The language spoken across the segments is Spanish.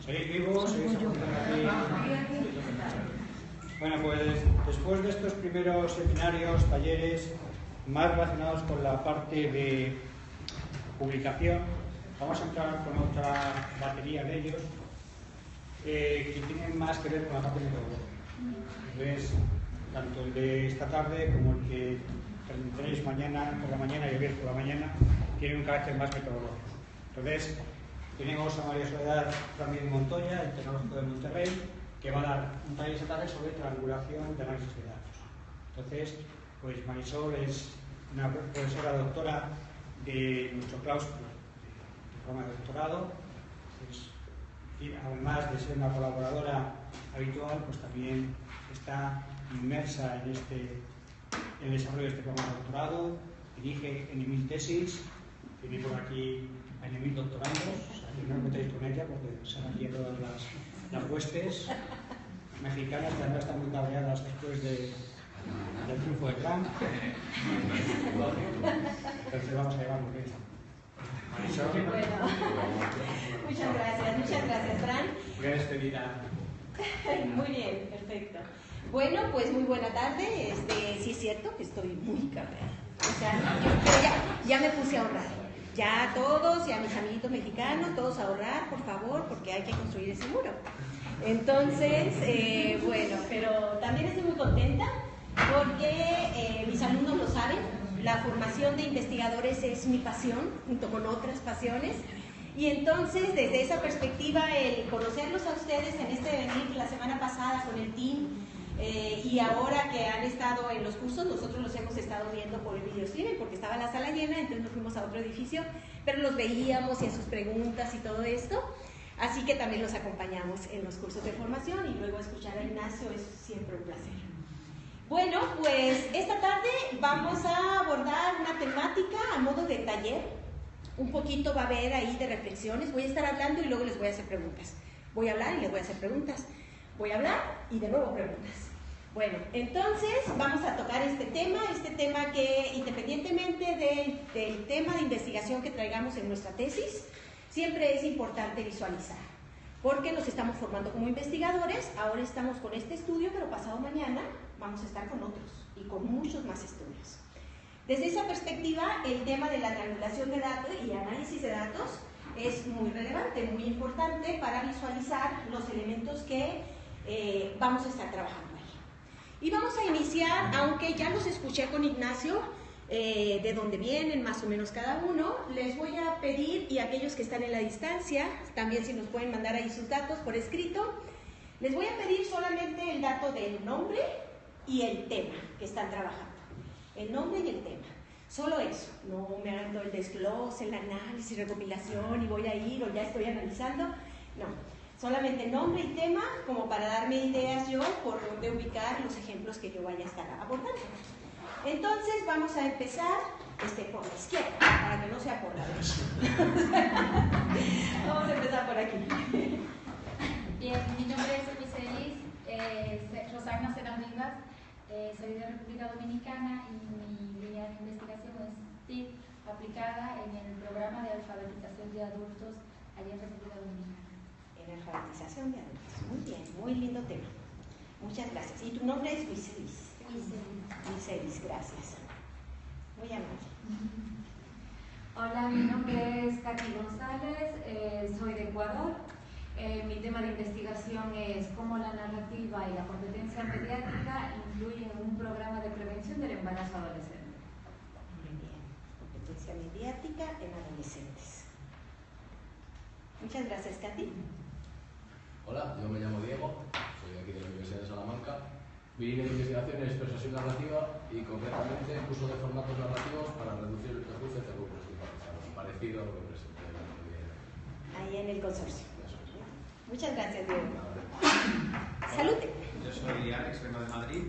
¿Seguís vivos? ¿Seguís aquí? Bueno, pues después de estos primeros seminarios, talleres, más relacionados con la parte de publicación, vamos a entrar con otra batería de ellos que tienen más que ver con la parte metodológica. Entonces, tanto el de esta tarde como el que tendréis mañana por la mañana y el viernes por la mañana tiene un carácter más metodológico. Entonces, tenemos a María Soledad también Montoya, el Tecnológico de Monterrey, que va a dar un taller esta tarde sobre triangulación de análisis de datos. Entonces, pues Marisol es una profesora doctora de nuestro claustro de programa de doctorado. Pues, y además de ser una colaboradora habitual, pues también está inmersa en el desarrollo de este programa de doctorado, dirige N1000 tesis, tiene por aquí a N1000 doctorandos, o sea, que no os metéis con ella porque son aquí todas las huestes mexicanas que además están muy cabreadas después del triunfo de Trump. Entonces vamos a llevarnos bien. Bueno, muchas gracias, Fran. Voy a despedir a... Muy bien, perfecto. Bueno, pues muy buena tarde. Sí es cierto que estoy muy cabreada. O sea, yo ya me puse a ahorrar. Ya todos, ya mis amiguitos mexicanos, todos a ahorrar, por favor, porque hay que construir ese muro. Entonces, bueno, pero también estoy muy contenta porque mis alumnos lo saben. La formación de investigadores es mi pasión, junto con otras pasiones. Y entonces, desde esa perspectiva, el conocerlos a ustedes en este venir la semana pasada con el team y ahora que han estado en los cursos, nosotros los hemos estado viendo por el video streaming porque estaba la sala llena, entonces nos fuimos a otro edificio, pero los veíamos y en sus preguntas y todo esto. Así que también los acompañamos en los cursos de formación y luego escuchar a Ignacio es siempre un placer. Bueno, pues esta tarde vamos a abordar una temática a modo de taller. Un poquito va a haber ahí de reflexiones. Voy a estar hablando y luego les voy a hacer preguntas. Voy a hablar y les voy a hacer preguntas. Voy a hablar y de nuevo preguntas. Bueno, entonces vamos a tocar este tema que independientemente del tema de investigación que traigamos en nuestra tesis, siempre es importante visualizar. Porque nos estamos formando como investigadores, ahora estamos con este estudio, pero pasado mañana vamos a estar con otros y con muchos más estudios. Desde esa perspectiva, el tema de la triangulación de datos y análisis de datos es muy relevante, muy importante para visualizar los elementos que vamos a estar trabajando ahí. Y vamos a iniciar, aunque ya los escuché con Ignacio, de dónde vienen más o menos cada uno, les voy a pedir, y aquellos que están en la distancia, también si nos pueden mandar ahí sus datos por escrito, les voy a pedir solamente el dato del nombre y el tema que están trabajando. El nombre y el tema. Solo eso. No me hagan todo el desglose, el análisis, recopilación y voy a ir o ya estoy analizando. No. Solamente nombre y tema como para darme ideas yo por dónde ubicar los ejemplos que yo vaya a estar abordando. Entonces vamos a empezar por la izquierda, para que no sea por la derecha. Vamos a empezar por aquí. Bien, mi nombre es Luis Rosagna Cenarrigas. Soy de República Dominicana y mi línea de investigación es TIC aplicada en el programa de alfabetización de adultos allá en República Dominicana. En alfabetización de adultos. Muy bien, muy lindo tema. Muchas gracias. ¿Y tu nombre es Luis Elis? Luis Elis, gracias. Muy amable. Hola, mi nombre es Katy González, soy de Ecuador. Mi tema de investigación es cómo la narrativa y la competencia mediática influyen en un programa de prevención del embarazo adolescente. Muy bien, competencia mediática en adolescentes. Muchas gracias, Katy. Hola, yo me llamo Diego, soy de aquí de la Universidad de Salamanca. Mi línea de investigación es persuasión narrativa y concretamente uso de formatos narrativos para reducir el prejuicio hacia grupos estigmatizados, parecido a lo que presenté el otro día. Ahí en el consorcio. Muchas gracias, Diego. Salud. Yo soy Alex, vengo de Madrid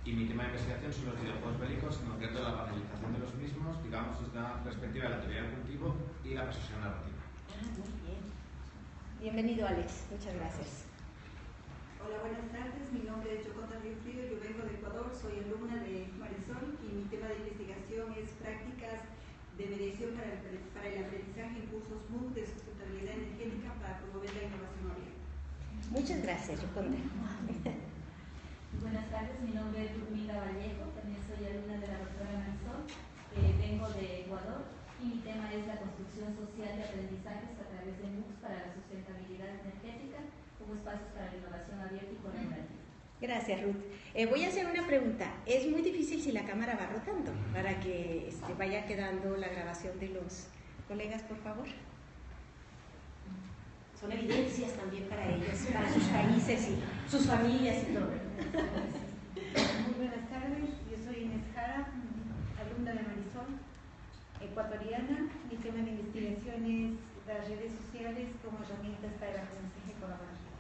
y mi tema de investigación son los videojuegos bélicos, en concreto la banalización de los mismos, digamos, desde una perspectiva de la teoría del cultivo y la persuasión narrativa. Muy bien. Bienvenido, Alex. Muchas gracias. Hola, buenas tardes. Mi nombre es Yocota Riofrío, yo vengo de Ecuador, soy alumna de Marisol y mi tema de investigación es prácticas de mediación para el aprendizaje en cursos MOOC de sustentabilidad energética para promover la innovación abierta. Muchas gracias, Yoconda. Buenas tardes, mi nombre es Ludmila Vallejo, también soy alumna de la doctora Marisol, vengo de Ecuador y mi tema es la construcción social de aprendizajes a través de MOOCs para la sustentabilidad energética como espacios para la innovación abierta y colaborativa. Gracias, Ruth. Voy a hacer una pregunta. Es muy difícil si la cámara va rotando para que vaya quedando la grabación de los colegas, por favor. Son evidencias también para ellos, para sus países y sus familias y todo. Muy buenas tardes, yo soy Inés Jara, alumna de Marisol, ecuatoriana. Mi tema de investigación es las redes sociales como herramientas para el aprendizaje colaborativo.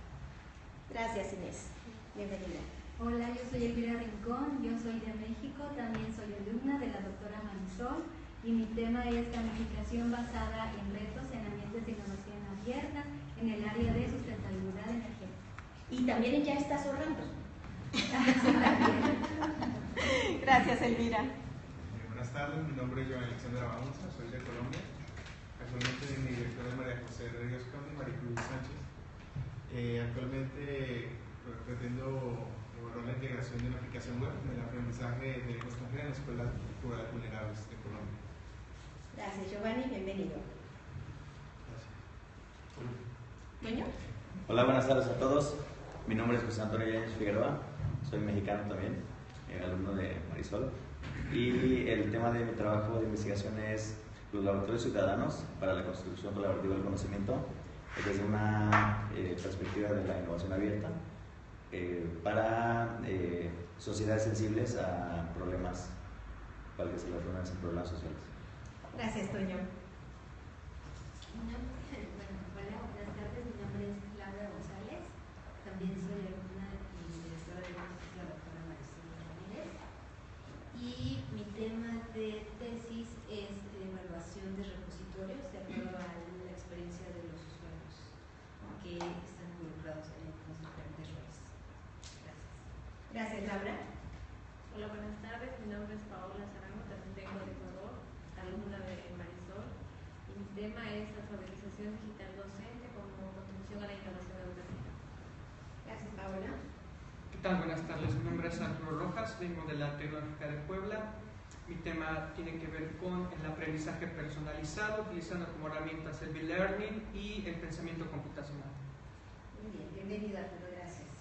Gracias, Inés. Bienvenida. Hola, yo soy Elvira Rincón, yo soy de México, también soy alumna de la doctora Marisol y mi tema es gamificación basada en retos en ambientes de innovación abierta en el área de sustentabilidad energética. Y también ya estás ahorrando. Sí, gracias, Elvira. Buenas tardes, mi nombre es Joan Alexandra Baunza, soy de Colombia. Actualmente mi directora es María José Ríos Conde y Maricruz Sánchez. Actualmente pretendo evaluar la integración de una aplicación web en el aprendizaje de lengua extranjera en escuelas rurales vulnerables de Colombia. Gracias, Giovanni, bienvenido. Gracias. Hola, buenas tardes a todos. Mi nombre es José Antonio Yáñez Figueroa, soy mexicano también, alumno de Marisol. Y el tema de mi trabajo de investigación es los laboratorios ciudadanos para la construcción colaborativa del conocimiento desde una perspectiva de la innovación abierta para sociedades sensibles a problemas, valga la redundancia, problemas sociales. Gracias, Toño. Hola, buenas tardes, mi nombre es Laura González, también soy alumna y directora de la doctora Marisol Ramírez, y mi tema de tesis es evaluación de repositorios de acuerdo a la experiencia de los usuarios que están involucrados en los diferentes roles. Gracias. Gracias, Laura. Hola, buenas tardes, mi nombre es Paola Zarango, también vengo de Ecuador, alumna de Marisol, y mi tema es alfabetización digital docente como contribución a la innovación educativa. Gracias, Paola. ¿Qué tal? Buenas tardes, mi nombre es Arturo Rojas, vengo de la Tecnológica de Puebla. Mi tema tiene que ver con el aprendizaje personalizado, utilizando como herramientas el e-learning y el pensamiento computacional. Muy bien, bienvenida, Arturo, gracias.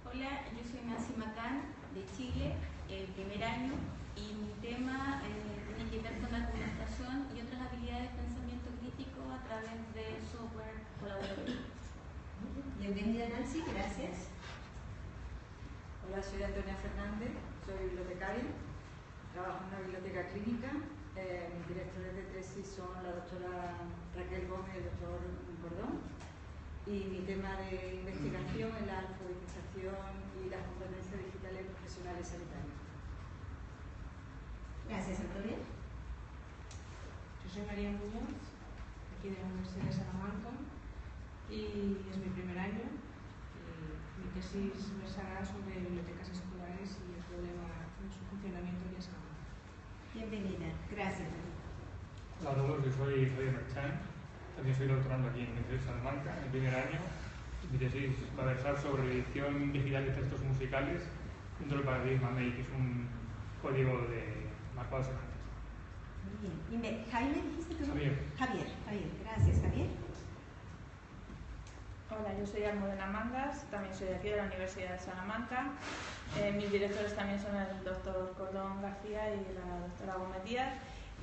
Hola, yo soy Nancy Macán, de Chile, el primer año, y mi tema tiene que ver con la comunicación y otras habilidades de pensamiento crítico a través de software colaborativo. Bienvenida, Nancy, gracias. Hola, soy Antonia Fernández, soy bibliotecaria, trabajo en una biblioteca clínica. Mis directores de tesis son la doctora Raquel Gómez y el doctor Cordón. Y mi tema de investigación es la alfabetización y las competencias digitales profesionales sanitarias. Gracias, Antonia. Yo soy María Muñoz, aquí de la Universidad de Salamanca, y es mi primer año. Mi tesis versará sobre bibliotecas escolares y el problema en su funcionamiento y examen. Bienvenida, gracias. Hola a todos, yo soy Javier Merchán, también soy doctorando aquí en la Universidad de Salamanca, en el primer año. Mi tesis va a versar sobre edición digital de textos musicales dentro del paradigma MEI, que es un código de marcado semántico. Muy bien. ¿Y Jaime dijiste tú? Javier, gracias, Javier. Hola, yo soy Almudena Mangas, también soy de aquí de la Universidad de Salamanca. Mis directores también son el doctor Cordón García y la doctora Gómez Díaz.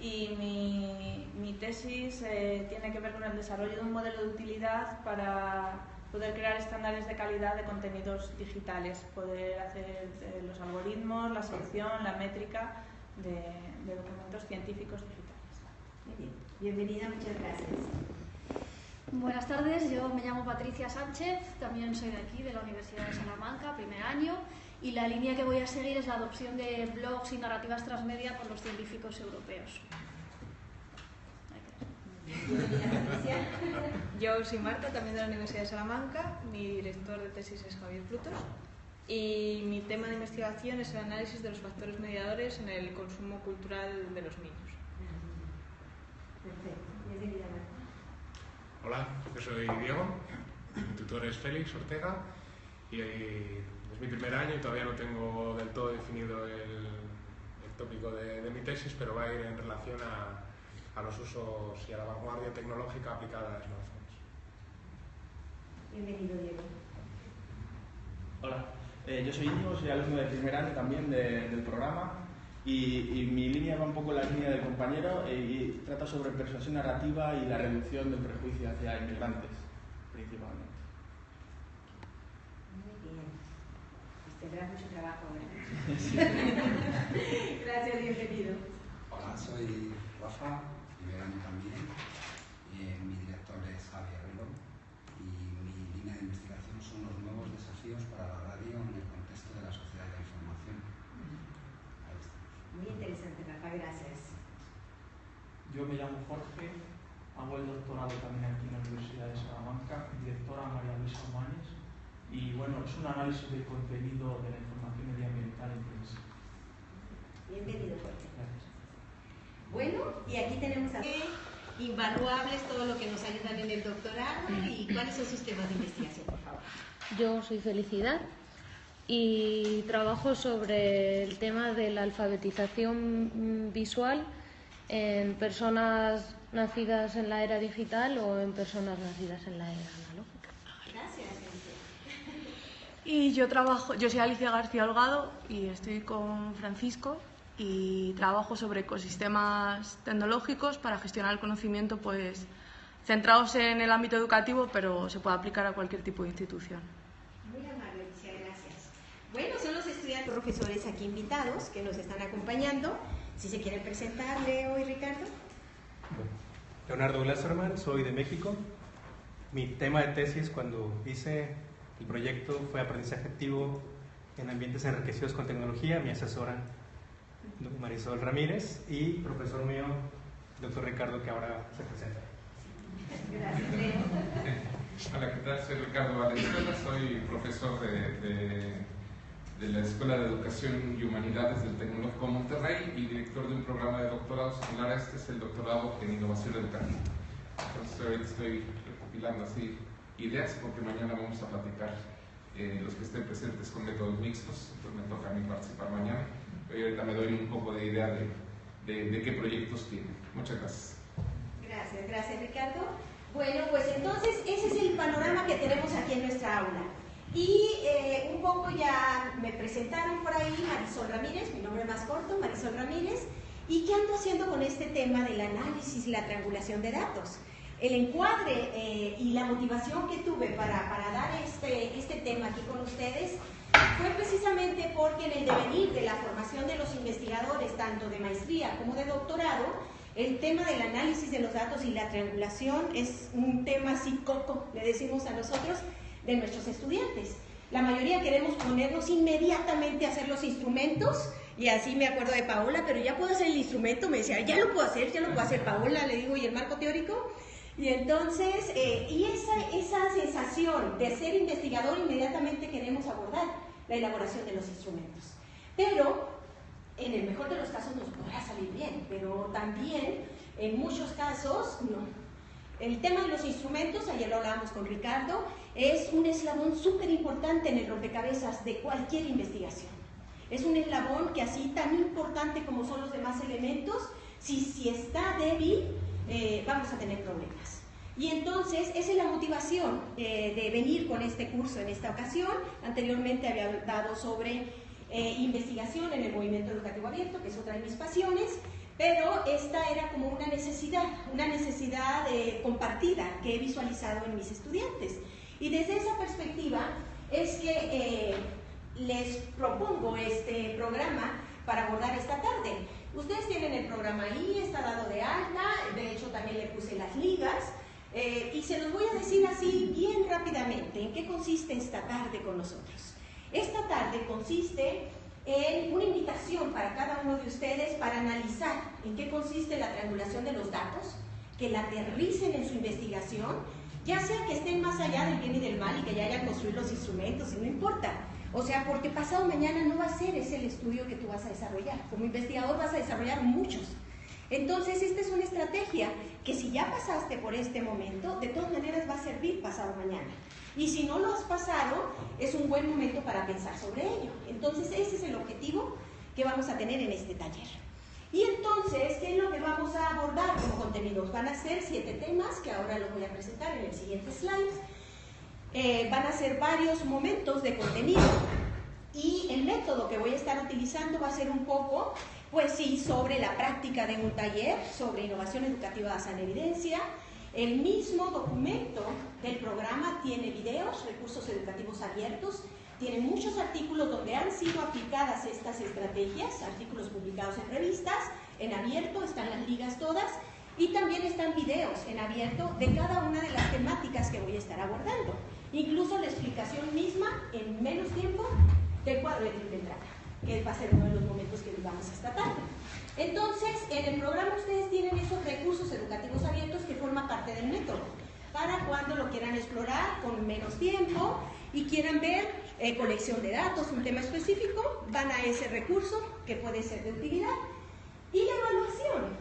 Y mi tesis tiene que ver con el desarrollo de un modelo de utilidad para poder crear estándares de calidad de contenidos digitales, poder hacer los algoritmos, la selección, la métrica de documentos científicos digitales. Muy bien, bienvenida, muchas gracias. Buenas tardes, yo me llamo Patricia Sánchez, también soy de aquí, de la Universidad de Salamanca, primer año, y la línea que voy a seguir es la adopción de blogs y narrativas transmedia por los científicos europeos. Yo soy Marta, también de la Universidad de Salamanca, mi director de tesis es Javier Frutos, y mi tema de investigación es el análisis de los factores mediadores en el consumo cultural de los niños. Yo soy Diego, mi tutor es Félix Ortega y es mi primer año y todavía no tengo del todo definido el tópico de mi tesis, pero va a ir en relación a los usos y a la vanguardia tecnológica aplicada a smartphones. Bienvenido, Diego. Hola, yo soy Íñigo, soy alumno de primer año también del programa y mi línea va un poco en la línea del compañero y trata sobre persuasión narrativa y la reducción del prejuicio hacia inmigrantes, principalmente. Muy bien. Pues tendrás mucho trabajo ahora. Sí. Gracias, bienvenido. Hola, soy Rafa, primer año también. Mi director es Javier Relo y mi línea de investigación son los nuevos desafíos para la radio en el contexto de la sociedad de la información. Ahí estamos. Muy interesante, Rafa, gracias. Yo me llamo Jorge, hago el doctorado también aquí en la Universidad de Salamanca, directora María Luisa Humanes, y bueno, es un análisis del contenido de la información medioambiental en prensa. Bienvenido, Jorge. Gracias. Bueno, y aquí tenemos a invaluables todo lo que nos ayudan en el doctorado y cuáles son sus temas de investigación, por favor. Yo soy Felicidad y trabajo sobre el tema de la alfabetización visual en personas nacidas en la era digital o en personas nacidas en la era analógica. Gracias, Y yo soy Alicia García Holgado y estoy con Francisco y trabajo sobre ecosistemas tecnológicos para gestionar el conocimiento, pues centrados en el ámbito educativo, pero se puede aplicar a cualquier tipo de institución. Muy amable, Alicia, gracias. Bueno, son los estudiantes profesores aquí invitados que nos están acompañando. Si se quieren presentar, Leo y Ricardo. Leonardo Glasserman, soy de México. Mi tema de tesis cuando hice el proyecto fue aprendizaje activo en ambientes enriquecidos con tecnología. Mi asesora, Marisol Ramírez, y profesor mío, doctor Ricardo, que ahora se presenta. Gracias, Leo. Hola, ¿qué tal? Soy Ricardo Valenzuela, soy profesor de la Escuela de Educación y Humanidades del Tecnológico Monterrey y director de un programa de doctorado similar a este, es el doctorado en Innovación Educativa. Entonces ahorita estoy recopilando así ideas porque mañana vamos a platicar los que estén presentes con métodos mixtos, entonces me toca a mí participar mañana. Pero ahorita me doy un poco de idea de qué proyectos tienen. Muchas gracias. Gracias, Ricardo. Bueno, pues entonces ese es el panorama que tenemos aquí en nuestra aula. Y un poco ya me presentaron por ahí Marisol Ramírez, mi nombre más corto, Marisol Ramírez, y qué ando haciendo con este tema del análisis y la triangulación de datos. El encuadre y la motivación que tuve para dar este tema aquí con ustedes fue precisamente porque en el devenir de la formación de los investigadores, tanto de maestría como de doctorado, el tema del análisis de los datos y la triangulación es un tema así coco, le decimos a nosotros, de nuestros estudiantes. La mayoría queremos ponernos inmediatamente a hacer los instrumentos, y así me acuerdo de Paola, pero ya puedo hacer el instrumento, me decía, ya lo puedo hacer Paola, le digo, y el marco teórico. Y entonces, esa sensación de ser investigador, inmediatamente queremos abordar la elaboración de los instrumentos. Pero, en el mejor de los casos nos podrá salir bien, pero también, en muchos casos, no. El tema de los instrumentos, ayer lo hablábamos con Ricardo, es un eslabón súper importante en el rompecabezas de cualquier investigación. Es un eslabón que así tan importante como son los demás elementos, si está débil, vamos a tener problemas. Y entonces, esa es la motivación de venir con este curso en esta ocasión. Anteriormente había dado sobre investigación en el movimiento educativo abierto, que es otra de mis pasiones, pero esta era como una necesidad compartida que he visualizado en mis estudiantes. Y desde esa perspectiva es que les propongo este programa para abordar esta tarde. Ustedes tienen el programa ahí, está dado de alta, de hecho también le puse las ligas, y se los voy a decir así bien rápidamente en qué consiste esta tarde con nosotros. Esta tarde consiste en una invitación para cada uno de ustedes para analizar en qué consiste la triangulación de los datos, que la aterricen en su investigación, ya sea que estén más allá del bien y del mal y que ya hayan construido los instrumentos, y no importa. O sea, porque pasado mañana no va a ser ese el estudio que tú vas a desarrollar. Como investigador vas a desarrollar muchos. Entonces, esta es una estrategia que si ya pasaste por este momento, de todas maneras va a servir pasado mañana. Y si no lo has pasado, es un buen momento para pensar sobre ello. Entonces, ese es el objetivo que vamos a tener en este taller. Y entonces, ¿qué es lo que vamos a abordar como contenidos? Van a ser 7 temas que ahora los voy a presentar en el siguiente slide. Van a ser varios momentos de contenido y el método que voy a estar utilizando va a ser un poco, pues sí, sobre la práctica de un taller, sobre innovación educativa basada en evidencia. El mismo documento del programa tiene videos, recursos educativos abiertos, tiene muchos artículos donde han sido aplicadas estas estrategias, artículos publicados en revistas, en abierto, están las ligas todas, y también están videos en abierto de cada una de las temáticas que voy a estar abordando. Incluso la explicación misma en menos tiempo del cuadro de triple entrada, que va a ser uno de los momentos que vivamos esta tarde. Entonces, en el programa ustedes tienen esos recursos educativos abiertos que forman parte del método, para cuando lo quieran explorar con menos tiempo y quieran ver colección de datos, un tema específico, van a ese recurso que puede ser de utilidad. Y la evaluación,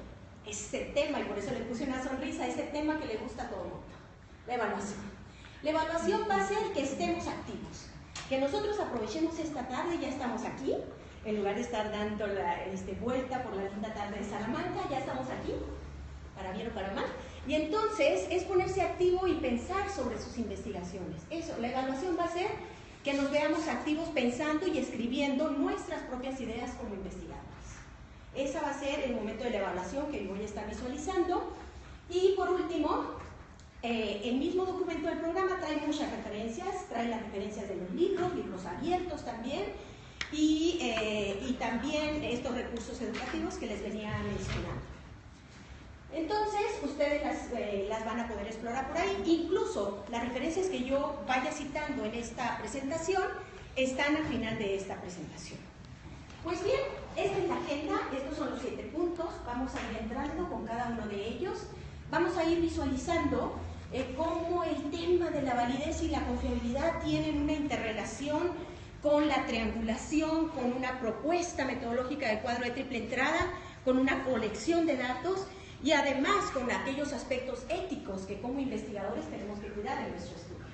ese tema, y por eso le puse una sonrisa, ese tema que le gusta a todo el mundo, la evaluación. La evaluación va a ser que estemos activos, que nosotros aprovechemos esta tarde, ya estamos aquí, en lugar de estar dando la vuelta por la linda tarde de Salamanca, ya estamos aquí, para bien o para mal. Y entonces es ponerse activo y pensar sobre sus investigaciones. Eso, la evaluación va a ser que nos veamos activos pensando y escribiendo nuestras propias ideas como investigadores. Esa va a ser el momento de la evaluación que voy a estar visualizando. Y por último, el mismo documento del programa trae muchas referencias, trae las referencias de los libros, libros abiertos también, y también estos recursos educativos que les venía mencionando. Entonces, ustedes las van a poder explorar por ahí. Incluso las referencias que yo vaya citando en esta presentación están al final de esta presentación. Pues bien, esta es la agenda, estos son los 7 puntos, vamos a ir entrando con cada uno de ellos. Vamos a ir visualizando cómo el tema de la validez y la confiabilidad tienen una interrelación con la triangulación, con una propuesta metodológica del cuadro de triple entrada, con una colección de datos, y además con aquellos aspectos éticos que como investigadores tenemos que cuidar en nuestro estudio.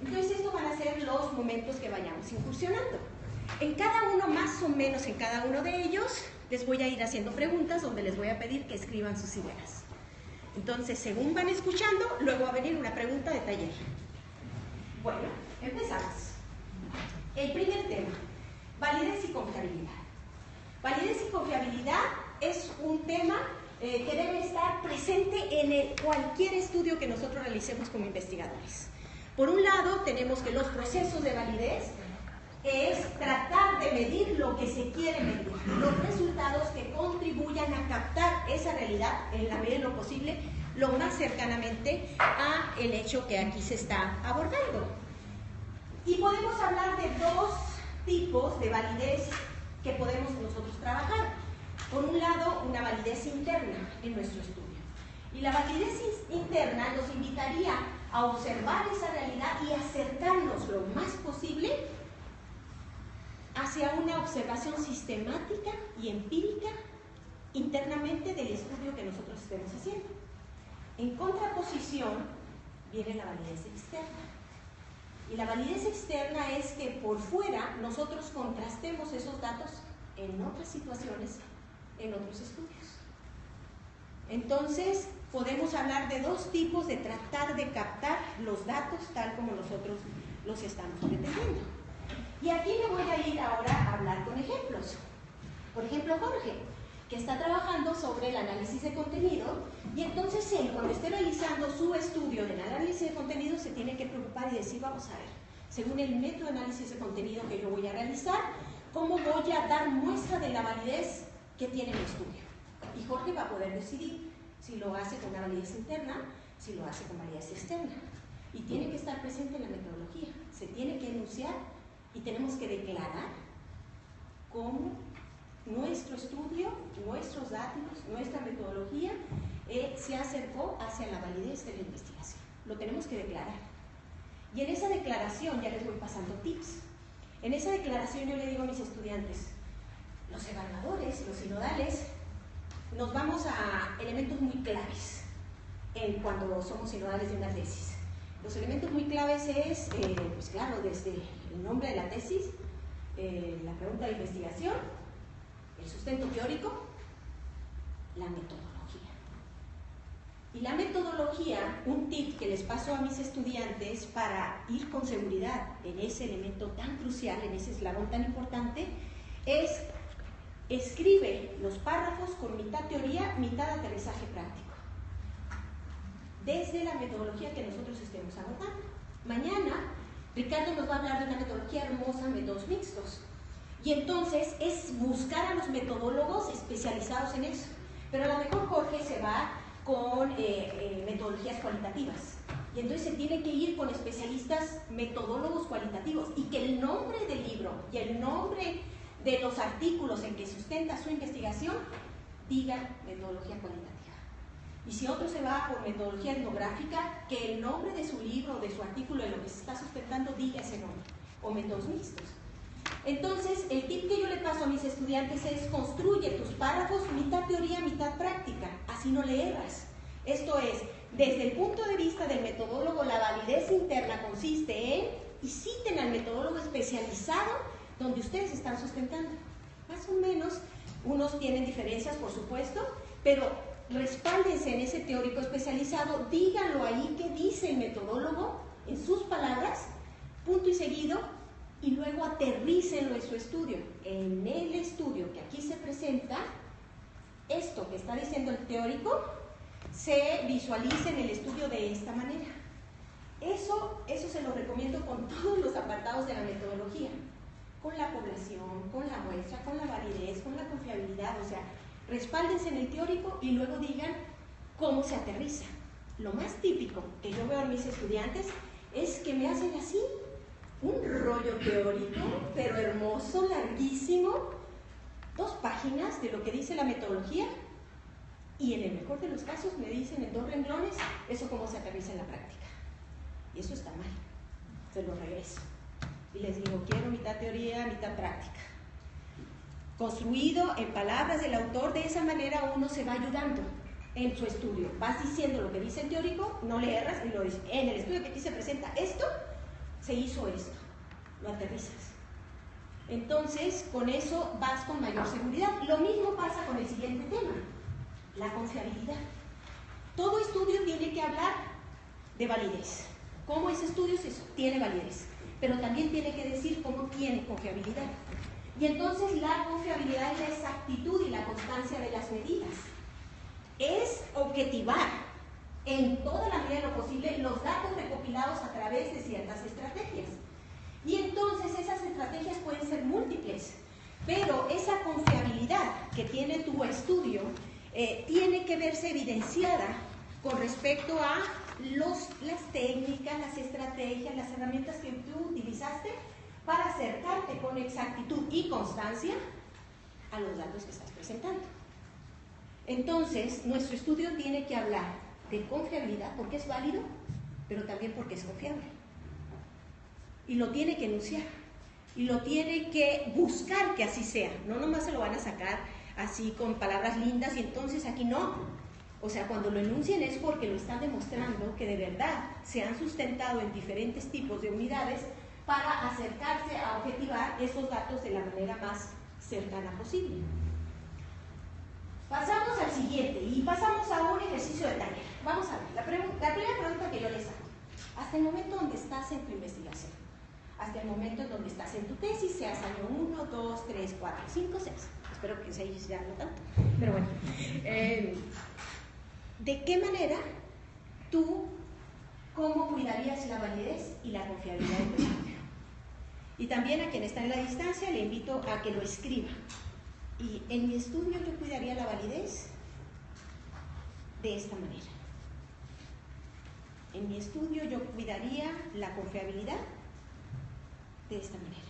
Entonces estos van a ser los momentos que vayamos incursionando. En cada uno, más o menos en cada uno de ellos, les voy a ir haciendo preguntas donde les voy a pedir que escriban sus ideas. Entonces, según van escuchando, luego va a venir una pregunta de taller. Bueno, empezamos. El primer tema, validez y confiabilidad. Validez y confiabilidad es un tema que debe estar presente en cualquier estudio que nosotros realicemos como investigadores. Por un lado, tenemos que los procesos de validez es tratar de medir lo que se quiere medir, los resultados que contribuyan a captar esa realidad en la medida de lo posible, lo más cercanamente a el hecho que aquí se está abordando. Y podemos hablar de 2 tipos de validez que podemos nosotros trabajar. Por un lado, una validez interna en nuestro estudio. Y la validez interna nos invitaría a observar esa realidad y acercarnos lo más posible hacia una observación sistemática y empírica internamente del estudio que nosotros estemos haciendo. En contraposición viene la validez externa. Y la validez externa es que por fuera nosotros contrastemos esos datos en otras situaciones, en otros estudios. Entonces, podemos hablar de 2 tipos de tratar de captar los datos tal como nosotros los estamos pretendiendo. Y aquí me voy a ir ahora a hablar con ejemplos. Por ejemplo, Jorge, que está trabajando sobre el análisis de contenido, y entonces él, cuando esté realizando su estudio del análisis de contenido, se tiene que preocupar y decir, vamos a ver, según el método de análisis de contenido que yo voy a realizar, ¿cómo voy a dar muestra de la validez que tiene mi estudio? Y Jorge va a poder decidir si lo hace con una validez interna, si lo hace con validez externa. Y tiene que estar presente en la metodología, se tiene que enunciar y tenemos que declarar cómo nuestro estudio, nuestros datos, nuestra metodología se acercó hacia la validez de la investigación. Lo tenemos que declarar. Y en esa declaración ya les voy pasando tips. En esa declaración yo le digo a mis estudiantes, los evaluadores, los sinodales, nos vamos a elementos muy claves cuando somos sinodales de una tesis. Los elementos muy claves es, pues claro, desde el nombre de la tesis, la pregunta de investigación, el sustento teórico, la metodología. Y la metodología, un tip que les paso a mis estudiantes para ir con seguridad en ese elemento tan crucial, en ese eslabón tan importante, es escribe los párrafos con mitad teoría, mitad aterrizaje práctico. Desde la metodología que nosotros estemos abordando. Mañana, Ricardo nos va a hablar de una metodología hermosa, métodos mixtos. Y entonces es buscar a los metodólogos especializados en eso. Pero a lo mejor Jorge se va con metodologías cualitativas. Y entonces se tiene que ir con especialistas metodólogos cualitativos. Y que el nombre del libro y el nombre de los artículos en que sustenta su investigación diga metodología cualitativa. Y si otro se va por metodología etnográfica, que el nombre de su libro o de su artículo en lo que se está sustentando diga ese nombre. O métodos mixtos. Entonces, el tip que yo le paso a mis estudiantes es construye tus párrafos mitad teoría, mitad práctica, así no le erras. Esto es, desde el punto de vista del metodólogo, la validez interna consiste en, y citen al metodólogo especializado donde ustedes están sustentando. Más o menos, unos tienen diferencias, por supuesto, pero respáldense en ese teórico especializado, díganlo ahí que dice el metodólogo en sus palabras, punto y seguido, y luego aterrícenlo en su estudio. En el estudio que aquí se presenta, esto que está diciendo el teórico se visualiza en el estudio de esta manera. Eso se lo recomiendo con todos los apartados de la metodología, con la población, con la muestra, con la validez, con la confiabilidad, o sea, respáldense en el teórico y luego digan cómo se aterriza. Lo más típico que yo veo en mis estudiantes es que me hacen así, un rollo teórico, pero hermoso, larguísimo, 2 páginas de lo que dice la metodología, y en el mejor de los casos me dicen en 2 renglones eso cómo se aterriza en la práctica. Y eso está mal, se lo regreso. Y les digo, quiero mitad teoría, mitad práctica. Construido en palabras del autor, de esa manera uno se va ayudando en su estudio. Vas diciendo lo que dice el teórico, no le erras, y lo dice. En el estudio que aquí se presenta esto, se hizo esto, lo aterrizas. Entonces, con eso vas con mayor seguridad. Lo mismo pasa con el siguiente tema, la confiabilidad. Todo estudio tiene que hablar de validez. ¿Cómo ese estudio tiene validez? Pero también tiene que decir cómo tiene confiabilidad. Y entonces la confiabilidad es la exactitud y la constancia de las medidas. Es objetivar en toda la medida de lo posible los datos recopilados a través de ciertas estrategias. Y entonces esas estrategias pueden ser múltiples, pero esa confiabilidad que tiene tu estudio tiene que verse evidenciada con respecto a las técnicas, las estrategias, las herramientas que tú utilizaste para acercarte con exactitud y constancia a los datos que estás presentando. Entonces, nuestro estudio tiene que hablar de confiabilidad porque es válido, pero también porque es confiable. Y lo tiene que enunciar, y lo tiene que buscar que así sea. No nomás se lo van a sacar así con palabras lindas y entonces aquí no. O sea, cuando lo enuncian es porque lo están demostrando que de verdad se han sustentado en diferentes tipos de unidades para acercarse a objetivar esos datos de la manera más cercana posible. Pasamos al siguiente y pasamos a un ejercicio de taller. Vamos a ver, la primera pregunta que yo les hago. Hasta el momento donde estás en tu investigación, hasta el momento en donde estás en tu tesis, seas año 1, 2, 3, 4, 5, 6. Espero que 6 ya no tanto, pero bueno. ¿De qué manera tú, cómo cuidarías la validez y la confiabilidad de tu estudio? Y también a quien está en la distancia le invito a que lo escriba. Y en mi estudio yo cuidaría la validez de esta manera. En mi estudio yo cuidaría la confiabilidad de esta manera.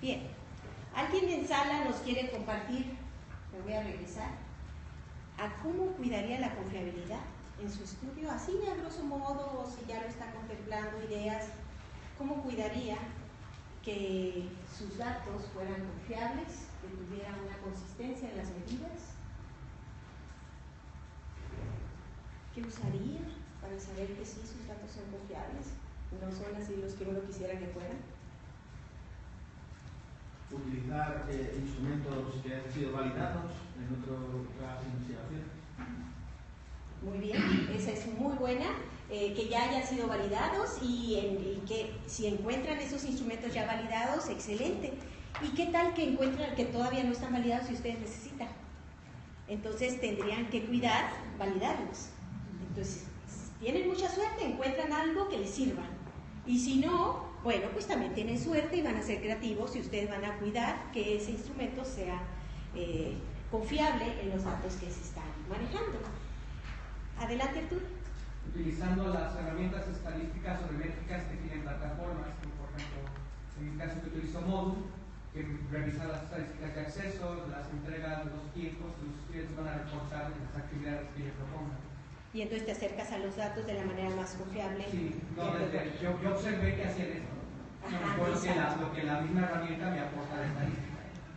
Bien, ¿alguien en sala nos quiere compartir? Me voy a regresar. ¿A cómo cuidaría la confiabilidad en su estudio? Así, a grosso modo, o si ya lo está contemplando, ideas, ¿cómo cuidaría que sus datos fueran confiables, que tuvieran una consistencia en las medidas? ¿Qué usaría para saber que sí, sus datos son confiables? No son así los que uno quisiera que fueran. Utilizar instrumentos que han sido validados en otras investigaciones. Muy bien, esa es muy buena, que ya hayan sido validados y que si encuentran esos instrumentos ya validados, excelente. ¿Y qué tal que encuentran que todavía no están validados y ustedes necesitan? Entonces tendrían que cuidar, validarlos. Entonces, tienen mucha suerte, encuentran algo que les sirva. Y si no, bueno, pues también tienen suerte y van a ser creativos y ustedes van a cuidar que ese instrumento sea confiable en los datos que se están manejando. Adelante, Arturo. Utilizando las herramientas estadísticas o de métricas que tienen plataformas, como por ejemplo, en mi caso que utilizo Moodle, que revisa las estadísticas de acceso, las entregas, los tiempos, los estudiantes van a reportar las actividades que ellos propongan. Y entonces te acercas a los datos de la manera más confiable. Sí, no, yo observé que hacían eso. No, lo que la misma herramienta me aporta de estadística.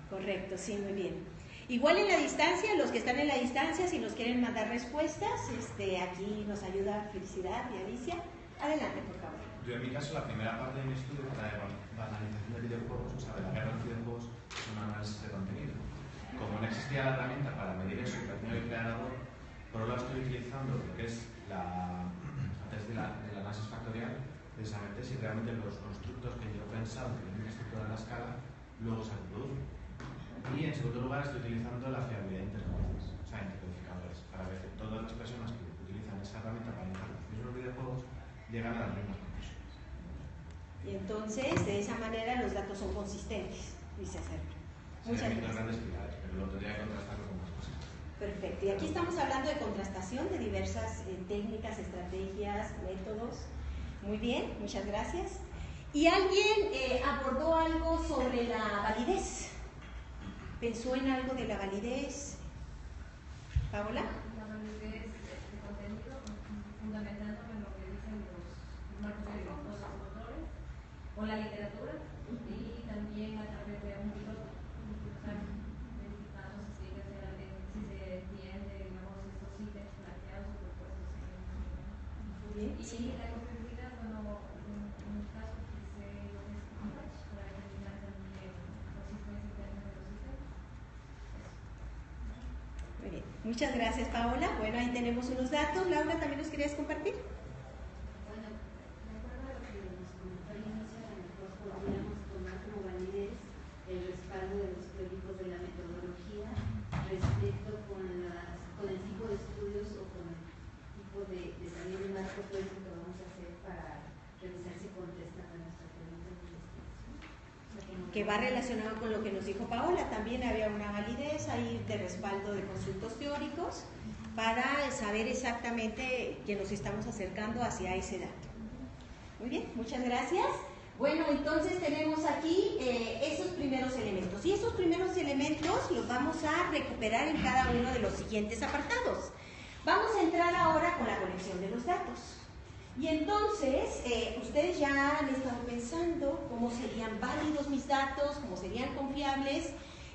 Correcto, sí, muy bien. Igual en la distancia, los que están en la distancia, si nos quieren mandar respuestas, aquí nos ayuda Felicidad y Alicia. Adelante, por favor. Yo en mi caso, la primera parte de mi estudio para la banalización de videojuegos, o sea, de la guerra de los videojuegos, es un análisis de contenido. Como no existía la herramienta para medir eso, que tenía que crear algo, por un lado estoy utilizando lo que es a través del análisis factorial, precisamente si realmente los constructos que yo he pensado que tienen que estructurar la escala, luego se reproducen. Y en segundo lugar estoy utilizando la fiabilidad de interfaces, o sea, intercodificadores, para ver que todas las personas que utilizan esa herramienta para analizar los mismos videojuegos llegan a las mismas conclusiones. Y entonces, de esa manera, los datos son consistentes, dice hacerlo. Muchas gracias. Grandes pilares, pero lo tendría que contrastarlo con más cosas. Perfecto. Y aquí estamos hablando de contrastación de diversas técnicas, estrategias, métodos. Muy bien, muchas gracias. Y alguien abordó algo sobre la validez. ¿Pensó en algo de la validez? ¿Paola? La validez de contenido, fundamentándome en lo que dicen los marcos teóricos, los autores, o la literatura, y también a través de un piloto, verificando si se entiende, digamos, estos ítems planteados o propuestos en el y sí. La confiabilidad, bueno, en mi caso utilicé lo que es Compass para determinar también consistencia interna de los sistemas. Muy bien, muchas gracias, Paola. Bueno, ahí tenemos unos datos. Laura, ¿también nos querías compartir? Bueno, de acuerdo a lo que nos comentó al inicio, a lo mejor podríamos tomar como validez el respaldo de los teóricos de la metodología respecto con el tipo de estudios o con el tipo de también de marco teórico que vamos a hacer para revisar si contestan a nuestra pregunta de investigación. Que va relacionado con lo que nos dijo Paola. También había una validez ahí de respaldo de consultos teóricos para saber exactamente que nos estamos acercando hacia ese dato. Muy bien, muchas gracias. Bueno, entonces tenemos aquí esos primeros elementos. Y esos primeros elementos los vamos a recuperar en cada uno de los siguientes apartados. Vamos a entrar ahora con la colección de los datos. Y entonces, ustedes ya han estado pensando cómo serían válidos mis datos, cómo serían confiables.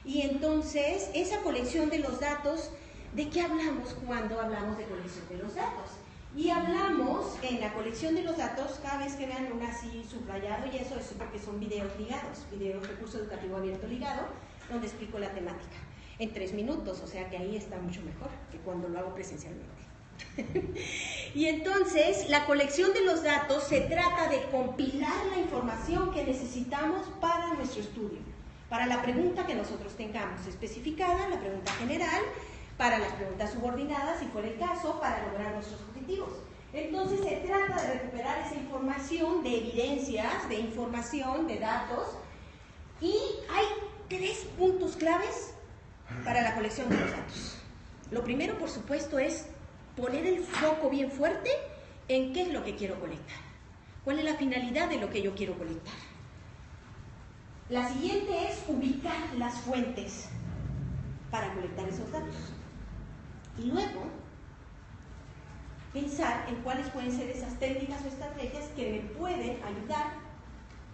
Y entonces, esa colección de los datos, ¿de qué hablamos cuando hablamos de colección de los datos? Y hablamos en la colección de los datos, cada vez que vean un así subrayado, y eso es porque son videos ligados, videos recurso educativo abierto ligado, donde explico la temática en 3 minutos, o sea que ahí está mucho mejor que cuando lo hago presencialmente. Y entonces, la colección de los datos se trata de compilar la información que necesitamos para nuestro estudio, para la pregunta que nosotros tengamos especificada, la pregunta general, para las preguntas subordinadas, si fuera el caso, para lograr nuestros objetivos. Entonces se trata de recuperar esa información de evidencias, de información, de datos, y hay 3 puntos claves para la colección de los datos. Lo primero, por supuesto, es poner el foco bien fuerte en qué es lo que quiero colectar. ¿Cuál es la finalidad de lo que yo quiero colectar? La siguiente es ubicar las fuentes para colectar esos datos. Y luego, pensar en cuáles pueden ser esas técnicas o estrategias que me pueden ayudar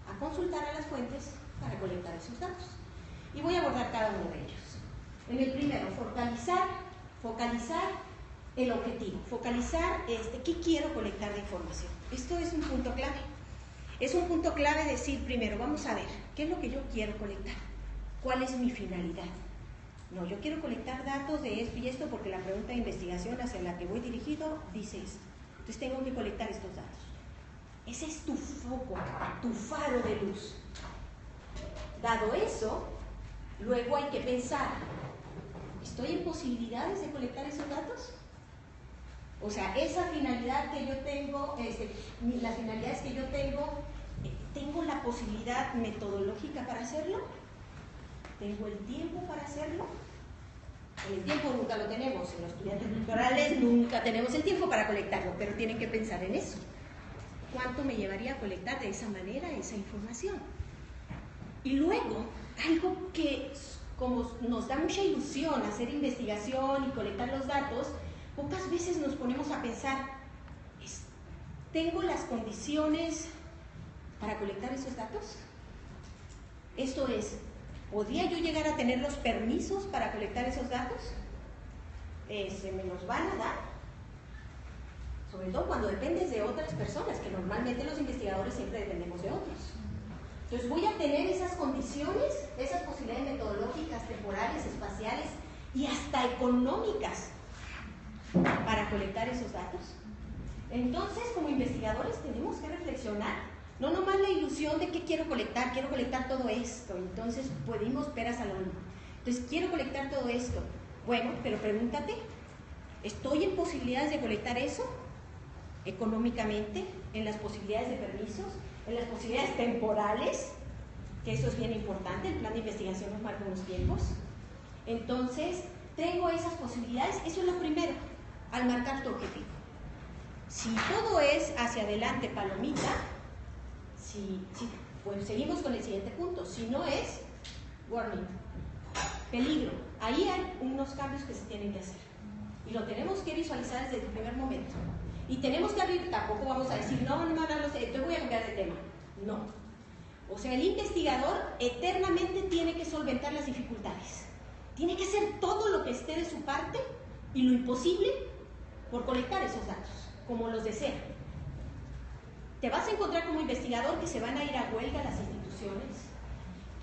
a consultar a las fuentes para colectar esos datos. Y voy a abordar cada uno de ellos. En el primero, focalizar el objetivo, focalizar qué quiero colectar de información. Esto es un punto clave. Es un punto clave decir primero, vamos a ver, ¿qué es lo que yo quiero colectar? ¿Cuál es mi finalidad? No, yo quiero colectar datos de esto y esto porque la pregunta de investigación hacia la que voy dirigido dice esto. Entonces tengo que colectar estos datos. Ese es tu foco, tu faro de luz. Dado eso, luego hay que pensar, ¿estoy en posibilidades de colectar esos datos? O sea, esa finalidad que yo tengo, las finalidades que yo ¿tengo la posibilidad metodológica para hacerlo? ¿Tengo el tiempo para hacerlo? El tiempo nunca lo tenemos, en los estudiantes doctorales nunca tenemos el tiempo para colectarlo, pero tienen que pensar en eso. ¿Cuánto me llevaría a colectar de esa manera esa información? Y luego, algo que como nos da mucha ilusión hacer investigación y colectar los datos, pocas veces nos ponemos a pensar, ¿tengo las condiciones para colectar esos datos? Esto es, ¿podría yo llegar a tener los permisos para colectar esos datos? ¿Se me los van a dar? Sobre todo cuando dependes de otras personas, que normalmente los investigadores siempre dependemos de otros. Entonces, ¿voy a tener esas condiciones, esas posibilidades metodológicas, temporales, espaciales y hasta económicas para colectar esos datos? Entonces, como investigadores tenemos que reflexionar, no nomás la ilusión de que quiero colectar todo esto, entonces pedimos peras al olmo. Entonces, quiero colectar todo esto. Bueno, pero pregúntate, ¿estoy en posibilidades de colectar eso? Económicamente, en las posibilidades de permisos, en las posibilidades temporales, que eso es bien importante, el plan de investigación nos marca unos tiempos. Entonces, tengo esas posibilidades, eso es lo primero, al marcar tu objetivo. Si todo es hacia adelante, palomita, pues seguimos con el siguiente punto. Si no es, warning, peligro. Ahí hay unos cambios que se tienen que hacer. Y lo tenemos que visualizar desde el primer momento. Y tenemos que abrir, tampoco vamos a decir, no lo sé, entonces voy a cambiar de tema. No. O sea, el investigador eternamente tiene que solventar las dificultades. Tiene que hacer todo lo que esté de su parte y lo imposible por colectar esos datos, como los desea. Te vas a encontrar como investigador que se van a ir a huelga las instituciones,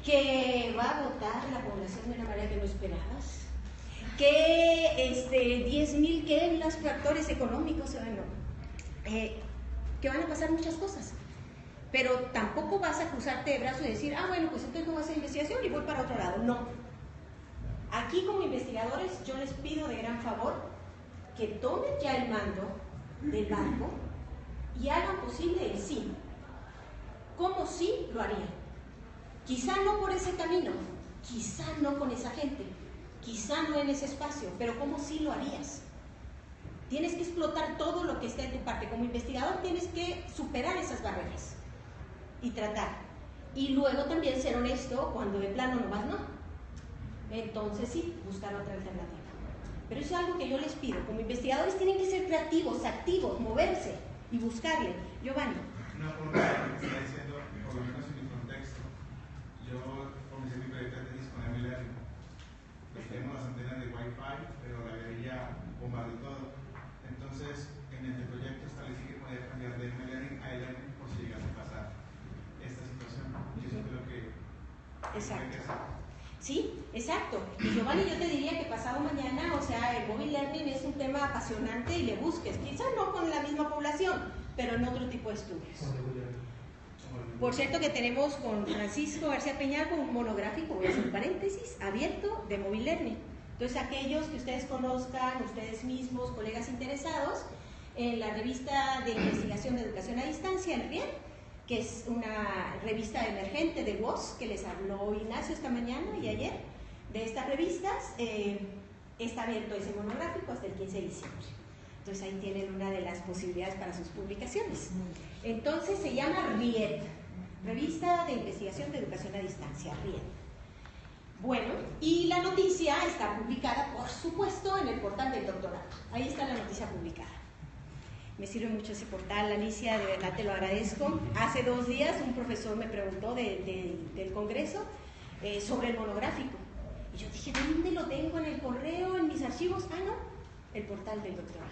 que va a agotar la población de una manera que no esperabas, que 10.000 que los factores económicos, que van a pasar muchas cosas. Pero tampoco vas a cruzarte de brazos y decir, bueno, pues entonces no voy a hacer investigación y voy para otro lado. No. Aquí como investigadores yo les pido de gran favor que tomen ya el mando del barco y hagan posible el sí. ¿Cómo sí lo harían? Quizá no por ese camino, quizá no con esa gente, quizá no en ese espacio, pero ¿cómo sí lo harías? Tienes que explotar todo lo que está en tu parte. Como investigador tienes que superar esas barreras y tratar. Y luego también ser honesto cuando de plano no vas, no. Entonces sí, buscar otra alternativa. Pero eso es algo que yo les pido. Como investigadores tienen que ser creativos, activos, moverse y buscarle. Giovanni. Una forma de que está diciendo, por lo menos en mi contexto, yo comencé mi proyecto de tesis con MLR. Pues tenemos las antenas de Wi-Fi, pero la guerrilla bombardeó todo. Entonces, en el proyecto establecí que podía cambiar de MLR a e-learning por si llegase a pasar esta situación. Y eso es lo que hay que hacer. Sí, exacto. Y Giovanni, yo te diría que pasado mañana, o sea, el mobile learning es un tema apasionante y le busques, quizás no con la misma población, pero en otro tipo de estudios. Por cierto que tenemos con Francisco García Peñalba un monográfico, voy a hacer un paréntesis, abierto de mobile learning. Entonces, aquellos que ustedes conozcan, ustedes mismos, colegas interesados, en la revista de investigación de educación a distancia, el RIED, que es una revista emergente de WOS, que les habló Ignacio esta mañana y ayer, de estas revistas, está abierto ese monográfico hasta el 15 de diciembre. Entonces ahí tienen una de las posibilidades para sus publicaciones. Entonces se llama RIED, Revista de Investigación de Educación a Distancia, RIED. Bueno, y la noticia está publicada, por supuesto, en el portal del doctorado. Ahí está la noticia publicada. Me sirve mucho ese portal, Alicia, de verdad te lo agradezco. Hace 2 días un profesor me preguntó del congreso sobre el monográfico. Y yo dije, ¿dónde lo tengo? ¿En el correo? ¿En mis archivos? Ah, no, el portal del doctorado.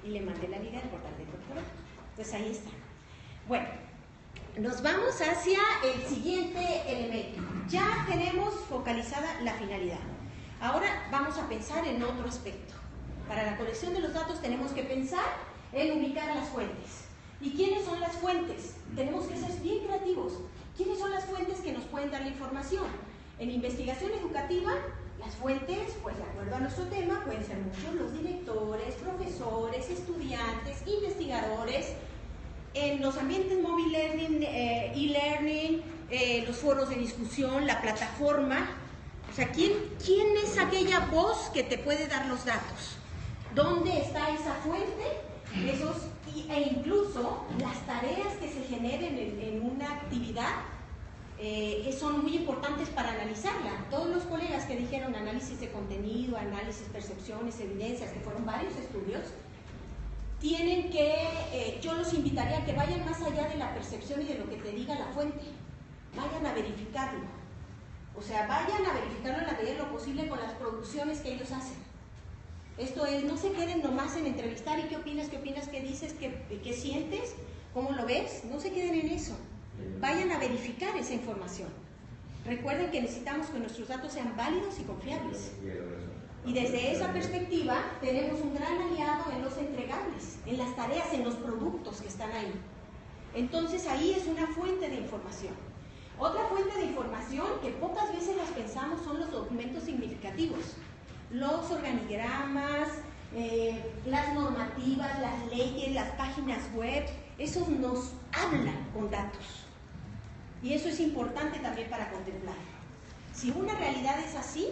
Y le mandé la liga del portal del doctorado. Pues ahí está. Bueno, nos vamos hacia el siguiente elemento. Ya tenemos focalizada la finalidad. Ahora vamos a pensar en otro aspecto. Para la colección de los datos tenemos que pensar en ubicar las fuentes. ¿Y quiénes son las fuentes? Tenemos que ser bien creativos. ¿Quiénes son las fuentes que nos pueden dar la información? En investigación educativa, las fuentes, pues de acuerdo a nuestro tema, pueden ser muchos: los directores, profesores, estudiantes, investigadores. En los ambientes mobile learning, e-learning, los foros de discusión, la plataforma. O sea, ¿quién es aquella voz que te puede dar los datos? ¿Dónde está esa fuente? E incluso las tareas que se generen en una actividad son muy importantes para analizarla. Todos los colegas que dijeron análisis de contenido, análisis, percepciones, evidencias, que fueron varios estudios, tienen que, yo los invitaría a que vayan más allá de la percepción y de lo que te diga la fuente. Vayan a verificarlo. O sea, vayan a verificarlo en la medida de lo posible con las producciones que ellos hacen. Esto es, no se queden nomás en entrevistar y qué opinas, qué dices, qué sientes, cómo lo ves. No se queden en eso. Vayan a verificar esa información. Recuerden que necesitamos que nuestros datos sean válidos y confiables. Y desde esa perspectiva tenemos un gran aliado en los entregables, en las tareas, en los productos que están ahí. Entonces ahí es una fuente de información. Otra fuente de información que pocas veces las pensamos son los documentos significativos. Los organigramas, las normativas, las leyes, las páginas web, eso nos hablan con datos. Y eso es importante también para contemplar. Si una realidad es así,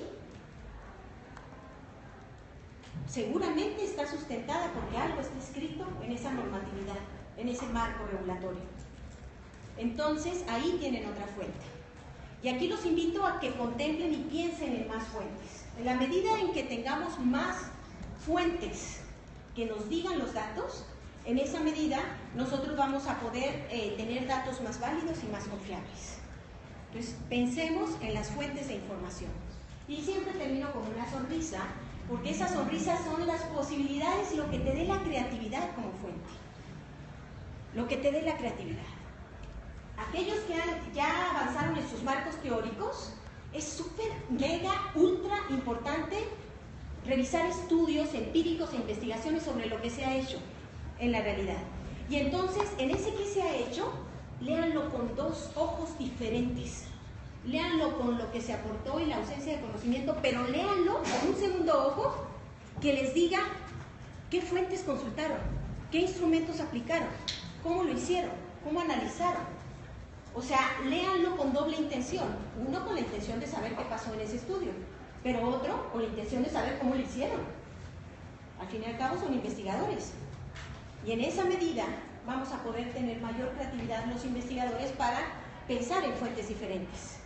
seguramente está sustentada porque algo está escrito en esa normatividad, en ese marco regulatorio. Entonces, ahí tienen otra fuente. Y aquí los invito a que contemplen y piensen en más fuentes. En la medida en que tengamos más fuentes que nos digan los datos, en esa medida nosotros vamos a poder tener datos más válidos y más confiables. Entonces, pensemos en las fuentes de información. Y siempre termino con una sonrisa, porque esas sonrisas son las posibilidades, lo que te dé la creatividad como fuente. Lo que te dé la creatividad. Aquellos que ya avanzaron en sus marcos teóricos, es súper, mega, ultra importante revisar estudios empíricos e investigaciones sobre lo que se ha hecho en la realidad. Y entonces, en ese que se ha hecho, léanlo con 2 ojos diferentes. Léanlo con lo que se aportó y la ausencia de conocimiento, pero léanlo con un segundo ojo que les diga qué fuentes consultaron, qué instrumentos aplicaron, cómo lo hicieron, cómo analizaron. O sea, léanlo con doble intención. Uno con la intención de saber qué pasó en ese estudio, pero otro con la intención de saber cómo lo hicieron. Al fin y al cabo son investigadores. Y en esa medida vamos a poder tener mayor creatividad los investigadores para pensar en fuentes diferentes.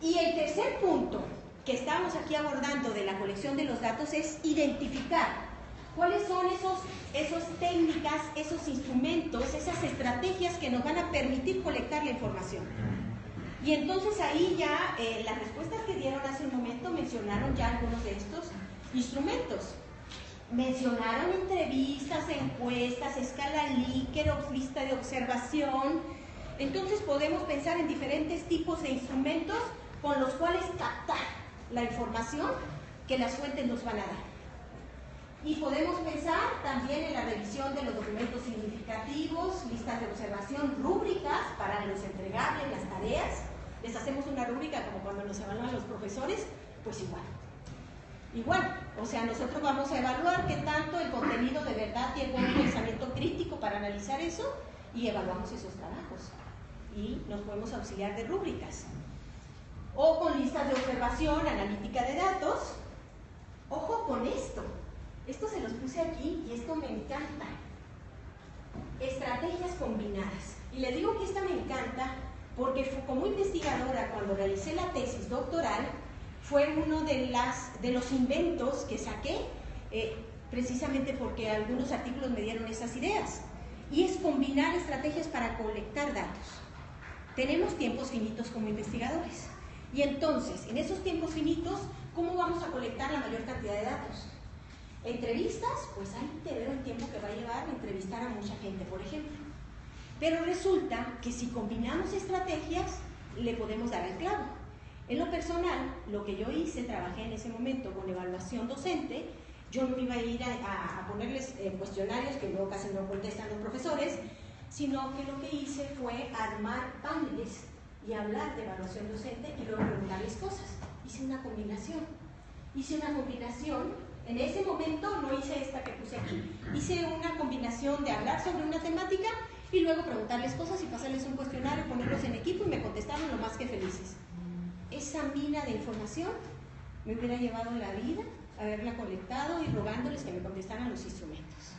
Y el tercer punto que estamos aquí abordando de la colección de los datos es identificar cuáles son esas técnicas, esos instrumentos, esas estrategias que nos van a permitir colectar la información. Y entonces ahí ya las respuestas que dieron hace un momento mencionaron ya algunos de estos instrumentos. Mencionaron entrevistas, encuestas, escala Likert, lista de observación. Entonces podemos pensar en diferentes tipos de instrumentos con los cuales captar la información que las fuentes nos van a dar. Y podemos pensar también en la revisión de los documentos significativos, listas de observación, rúbricas para los entregables, las tareas. Les hacemos una rúbrica como cuando nos evalúan los profesores, pues igual. Igual, o sea, nosotros vamos a evaluar qué tanto el contenido de verdad tiene un pensamiento crítico para analizar eso y evaluamos esos trabajos. Y nos podemos auxiliar de rúbricas. O con listas de observación, analítica de datos. Ojo con esto. Esto se los puse aquí y esto me encanta. Estrategias combinadas. Y les digo que esta me encanta porque como investigadora, cuando realicé la tesis doctoral, fue uno de los inventos que saqué, precisamente porque algunos artículos me dieron esas ideas. Y es combinar estrategias para colectar datos. Tenemos tiempos finitos como investigadores. Y entonces, en esos tiempos finitos, ¿cómo vamos a colectar la mayor cantidad de datos? Entrevistas, pues ahí te veo el tiempo que va a llevar entrevistar a mucha gente, por ejemplo. Pero resulta que si combinamos estrategias, le podemos dar al clavo. En lo personal, lo que yo hice, trabajé en ese momento con evaluación docente. Yo no iba a ir a ponerles cuestionarios que luego casi no contestan los profesores, sino que lo que hice fue armar paneles y hablar de evaluación docente y luego preguntarles cosas. Hice una combinación. En ese momento no hice esta que puse aquí. Hice una combinación de hablar sobre una temática y luego preguntarles cosas y pasarles un cuestionario, ponerlos en equipo y me contestaron lo más que felices. Esa mina de información me hubiera llevado la vida haberla colectado y rogándoles que me contestaran los instrumentos.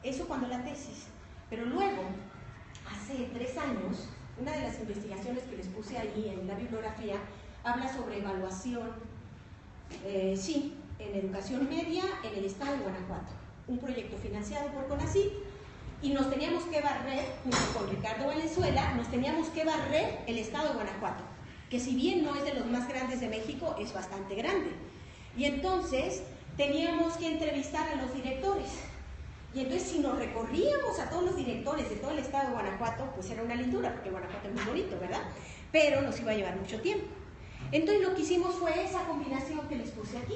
Eso cuando la tesis. Pero luego, hace 3 años, una de las investigaciones que les puse ahí en la bibliografía habla sobre evaluación, en educación media en el estado de Guanajuato. Un proyecto financiado por CONACYT y nos teníamos que barrer, junto con Ricardo Valenzuela, nos teníamos que barrer el estado de Guanajuato, que si bien no es de los más grandes de México, es bastante grande. Y entonces teníamos que entrevistar a los directores. Y entonces si nos recorríamos a todos los directores de todo el estado de Guanajuato, pues era una lindura, porque Guanajuato es muy bonito, ¿verdad? Pero nos iba a llevar mucho tiempo. Entonces lo que hicimos fue esa combinación que les puse aquí.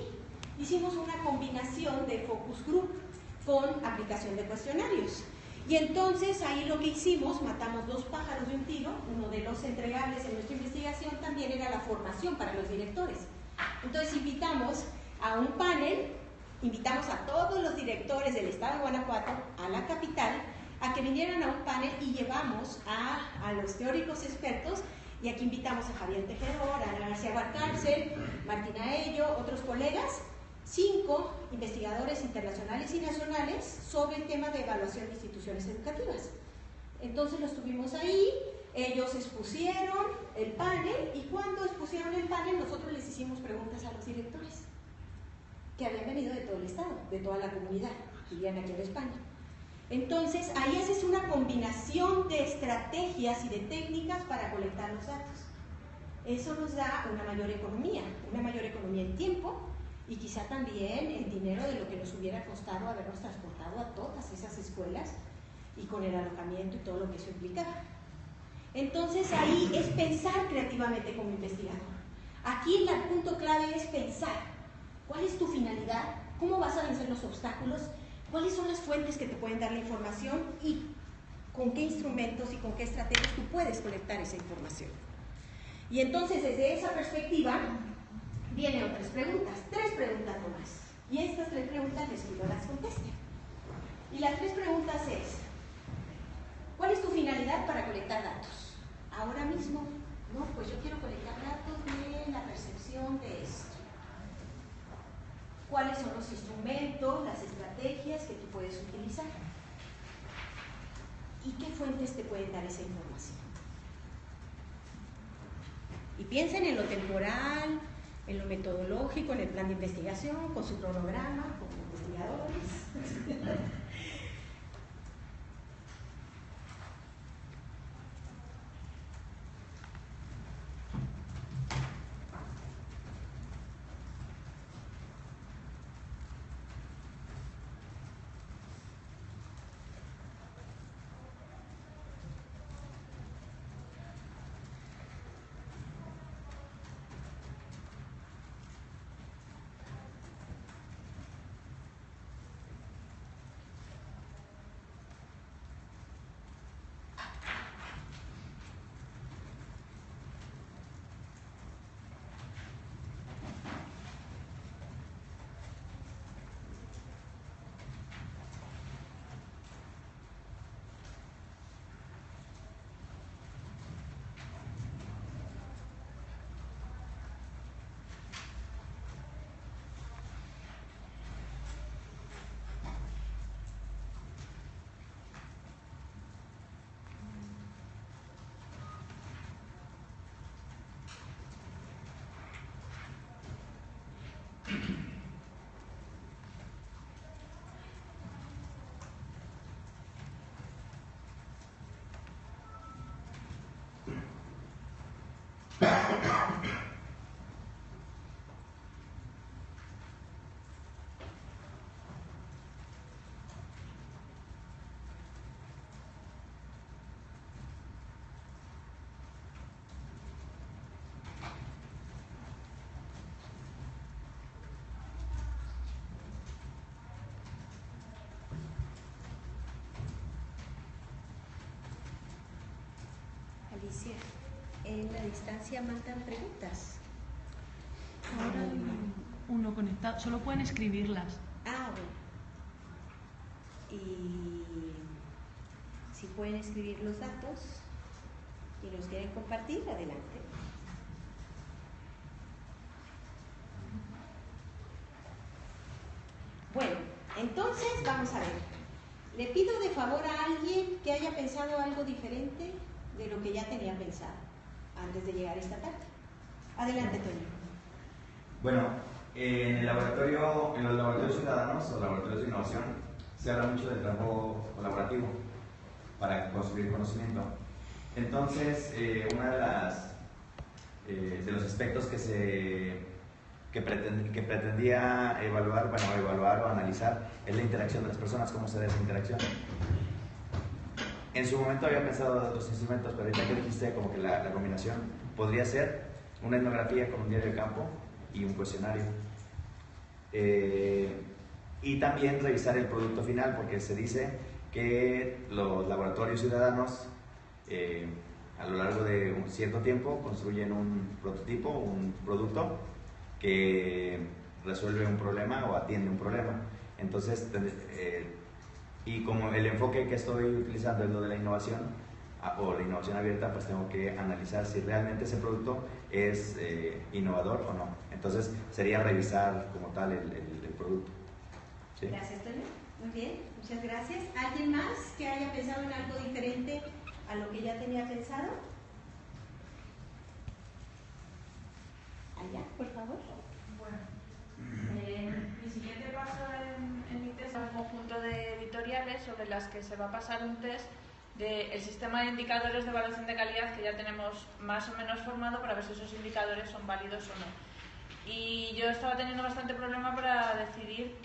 Hicimos una combinación de focus group con aplicación de cuestionarios. Y entonces ahí lo que hicimos, matamos 2 pájaros de un tiro. Uno de los entregables en nuestra investigación también era la formación para los directores. Entonces invitamos a un panel, invitamos a todos los directores del estado de Guanajuato, a la capital, a que vinieran a un panel y llevamos a los teóricos expertos, y aquí invitamos a Javier Tejedor, a Ana García Valcárcel, Martina Ello, otros colegas, 5 investigadores internacionales y nacionales sobre el tema de evaluación de instituciones educativas. Entonces los tuvimos ahí, ellos expusieron el panel y cuando expusieron el panel nosotros les hicimos preguntas a los directores que habían venido de todo el estado, de toda la comunidad, vivían aquí en España. Entonces ahí haces una combinación de estrategias y de técnicas para colectar los datos. Eso nos da una mayor economía en tiempo y quizá también el dinero de lo que nos hubiera costado habernos transportado a todas esas escuelas y con el alojamiento y todo lo que eso implicaba. Entonces ahí es pensar creativamente como investigador. Aquí el punto clave es pensar. ¿Cuál es tu finalidad? ¿Cómo vas a vencer los obstáculos? ¿Cuáles son las fuentes que te pueden dar la información? Y con qué instrumentos y con qué estrategias tú puedes colectar esa información. Y entonces desde esa perspectiva vienen otras preguntas, 3 preguntas nomás. Y estas 3 preguntas les pido las contesten. Y las 3 preguntas es: ¿cuál es tu finalidad para colectar datos? Ahora mismo, no, pues yo quiero colectar datos de la percepción de esto. ¿Cuáles son los instrumentos, las estrategias que tú puedes utilizar? ¿Y qué fuentes te pueden dar esa información? Y piensen en lo temporal, en lo metodológico, en el plan de investigación, con su cronograma, como investigadores. Patricia, en la distancia mandan preguntas. Ahora hay uno conectado, solo pueden escribirlas. Ah, bueno. Y si pueden escribir los datos y los quieren compartir, adelante. Bueno, entonces vamos a ver. Le pido de favor a alguien que haya pensado algo diferente de lo que ya tenía pensado antes de llegar esta tarde. Adelante, Toño. Bueno, en los laboratorios ciudadanos o laboratorios de innovación se habla mucho del trabajo colaborativo para construir conocimiento. Entonces, uno de los aspectos que pretendía evaluar o analizar es la interacción de las personas, cómo se da esa interacción. En su momento había pensado los instrumentos, pero ahorita que dijiste como que la combinación podría ser una etnografía con un diario de campo y un cuestionario. Y también revisar el producto final, porque se dice que los laboratorios ciudadanos a lo largo de un cierto tiempo construyen un prototipo, un producto que resuelve un problema o atiende un problema. Entonces, y como el enfoque que estoy utilizando es lo de la innovación o la innovación abierta, pues tengo que analizar si realmente ese producto es innovador o no. Entonces sería revisar como tal el producto. ¿Sí? Gracias, Toño. Muy bien, muchas gracias. ¿Alguien más que haya pensado en algo diferente a lo que ya tenía pensado? Allá, por favor. Bueno, mi siguiente paso en mi test es un conjunto de editoriales sobre las que se va a pasar un test del sistema de indicadores de evaluación de calidad que ya tenemos más o menos formado para ver si esos indicadores son válidos o no. Y yo estaba teniendo bastante problema para decidir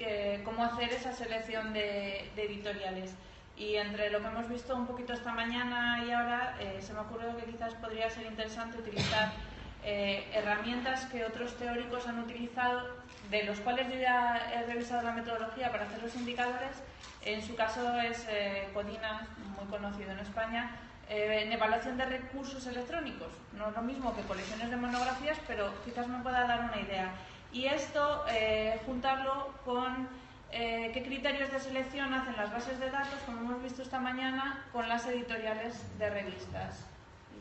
cómo hacer esa selección de editoriales. Y entre lo que hemos visto un poquito esta mañana y ahora, se me ha ocurrido que quizás podría ser interesante utilizar herramientas que otros teóricos han utilizado, de los cuales yo ya he revisado la metodología para hacer los indicadores. En su caso es Codina, muy conocido en España, en evaluación de recursos electrónicos. No es lo mismo que colecciones de monografías, pero quizás me pueda dar una idea. Y esto, juntarlo con qué criterios de selección hacen las bases de datos, como hemos visto esta mañana, con las editoriales de revistas.